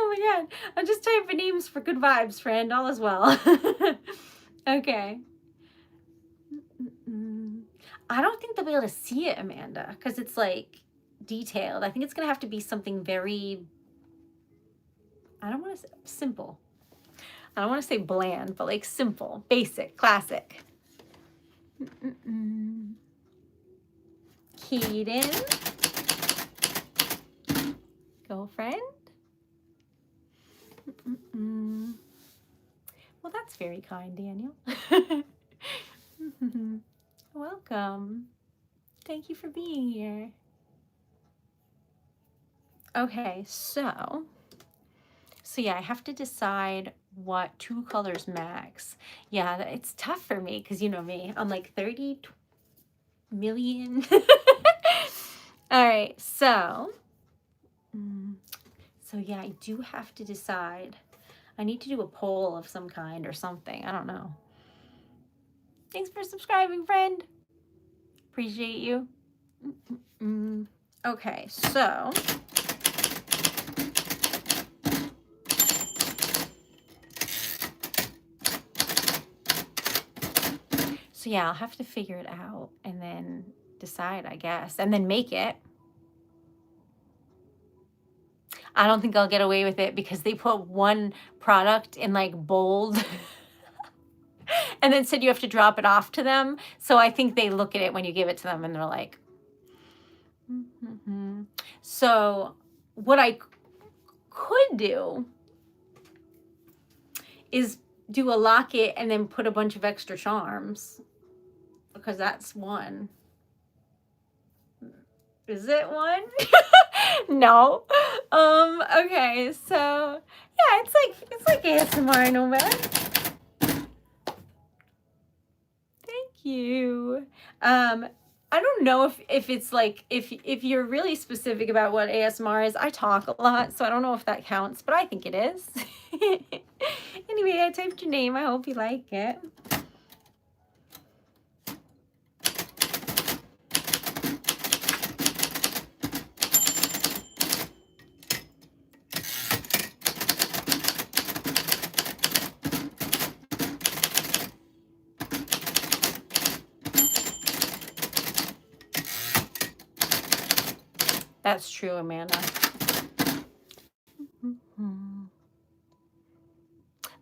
my God. I'm just typing names for good vibes, friend. All is well. Okay. I don't think they'll be able to see it, Amanda, because it's like detailed. I think it's going to have to be something very, I don't want to say simple. I don't want to say bland, but like simple, basic, classic. Keaton. Girlfriend. Well, that's very kind, Daniel. Welcome. Thank you for being here. Okay, so yeah, I have to decide what 2 colors max. Yeah, it's tough for me because you know me. I'm like 30 million. All right, so yeah, I do have to decide. I need to do a poll of some kind or something. I don't know. Thanks for subscribing, friend. Appreciate you. Okay, so yeah, I'll have to figure it out and then decide, I guess, and then make it. I don't think I'll get away with it because they put one product in like bold and then said you have to drop it off to them. So I think they look at it when you give it to them and they're like, So what I could do is do a locket and then put a bunch of extra charms, because that's one. Is it one? No. Okay, so yeah, it's like ASMR, no matter. Thank you. I don't know if it's like, if you're really specific about what ASMR is. I talk a lot, so I don't know if that counts, but I think it is. Anyway, I typed your name. I hope you like it. That's true, Amanda.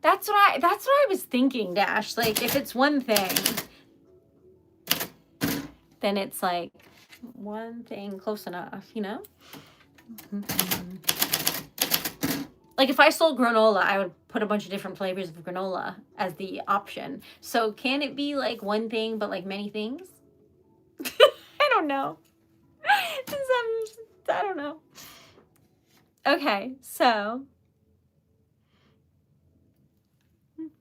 That's what I was thinking, Dash. Like, if it's one thing, then it's like, one thing close enough, you know? Like if I sold granola, I would put a bunch of different flavors of granola as the option. So can it be like one thing, but like many things? I don't know. I don't know. Okay, so.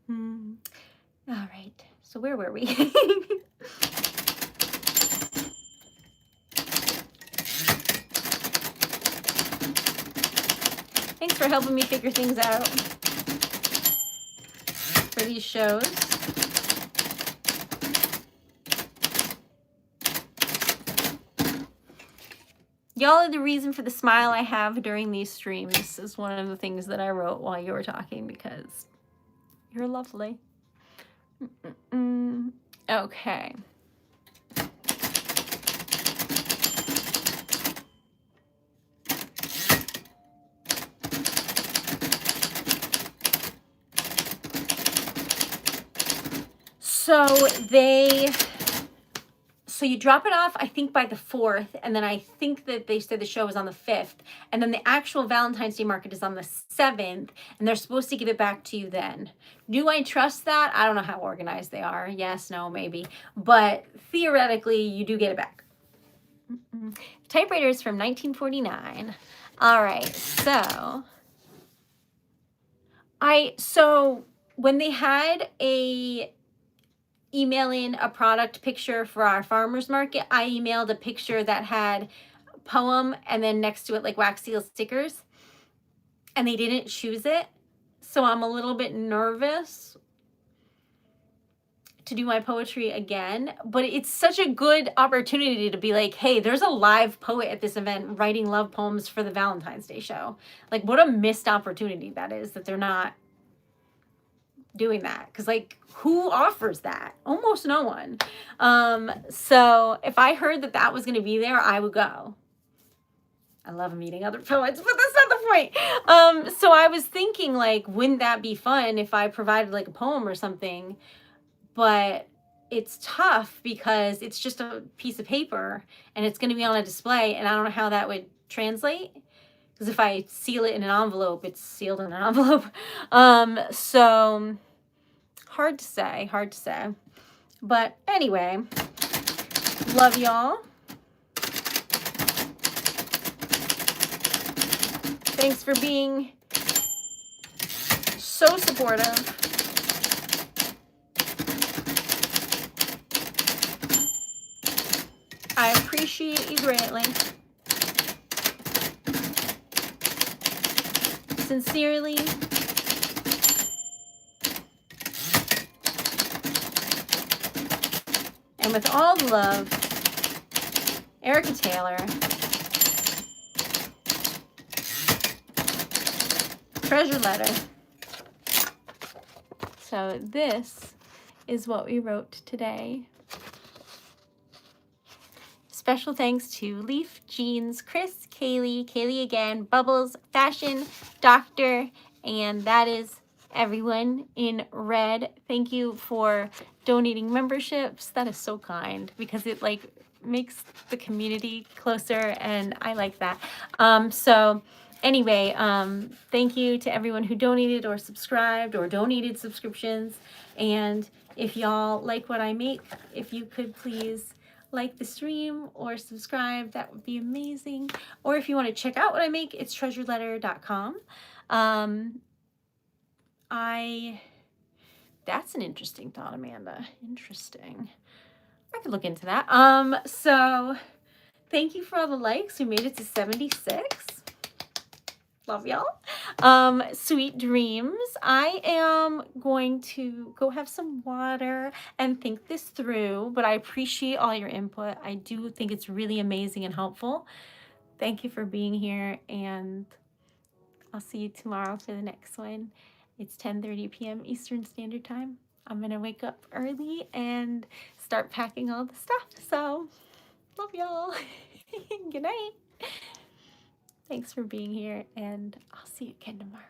All right, so where were we? Thanks for helping me figure things out for these shows. Y'all are the reason for the smile I have during these streams. This is one of the things that I wrote while you were talking because you're lovely. Okay. So you drop it off, I think, by the 4th, and then I think that they said the show was on the 5th, and then the actual Valentine's Day market is on the 7th, and they're supposed to give it back to you then. Do I trust that? I don't know how organized they are. Yes, no, maybe. But theoretically, you do get it back. Typewriter is from 1949. All right, so when they had email in a product picture for our farmers market, I emailed a picture that had a poem and then next to it like wax seal stickers, and they didn't choose it. So I'm a little bit nervous to do my poetry again, but it's such a good opportunity to be like, hey, there's a live poet at this event writing love poems for the Valentine's Day show. Like, what a missed opportunity that is, that they're not doing that, because like, who offers that? Almost no one. So if I heard that that was going to be there, I would go. I love meeting other poets, but that's not the point. So I was thinking, like, wouldn't that be fun if I provided like a poem or something? But it's tough because it's just a piece of paper and it's going to be on a display, and I don't know how that would translate, because if I seal it in an envelope, it's sealed in an envelope. So hard to say. But anyway, love y'all. Thanks for being so supportive. I appreciate you greatly. Sincerely, and with all the love, Erica Taylor, Treasured Letter. So this is what we wrote today. Special thanks to Leaf, Jeans, Chris, Kaylee again, Bubbles, Fashion, Doctor, and that is everyone in red. Thank you for donating memberships. That is so kind, because it like makes the community closer, and I like that. So anyway, thank you to everyone who donated or subscribed or donated subscriptions. And if y'all like what I make, if you could please like the stream or subscribe, that would be amazing. Or if you want to check out what I make, it's TreasuredLetter.com. That's an interesting thought, Amanda. Interesting. I could look into that. So thank you for all the likes. We made it to 76. Love y'all. Sweet dreams. I am going to go have some water and think this through, but I appreciate all your input. I do think it's really amazing and helpful. Thank you for being here, and I'll see you tomorrow for the next one. It's 10:30 p.m. Eastern Standard Time. I'm going to wake up early and start packing all the stuff. So, love y'all. Good night. Thanks for being here, and I'll see you again tomorrow.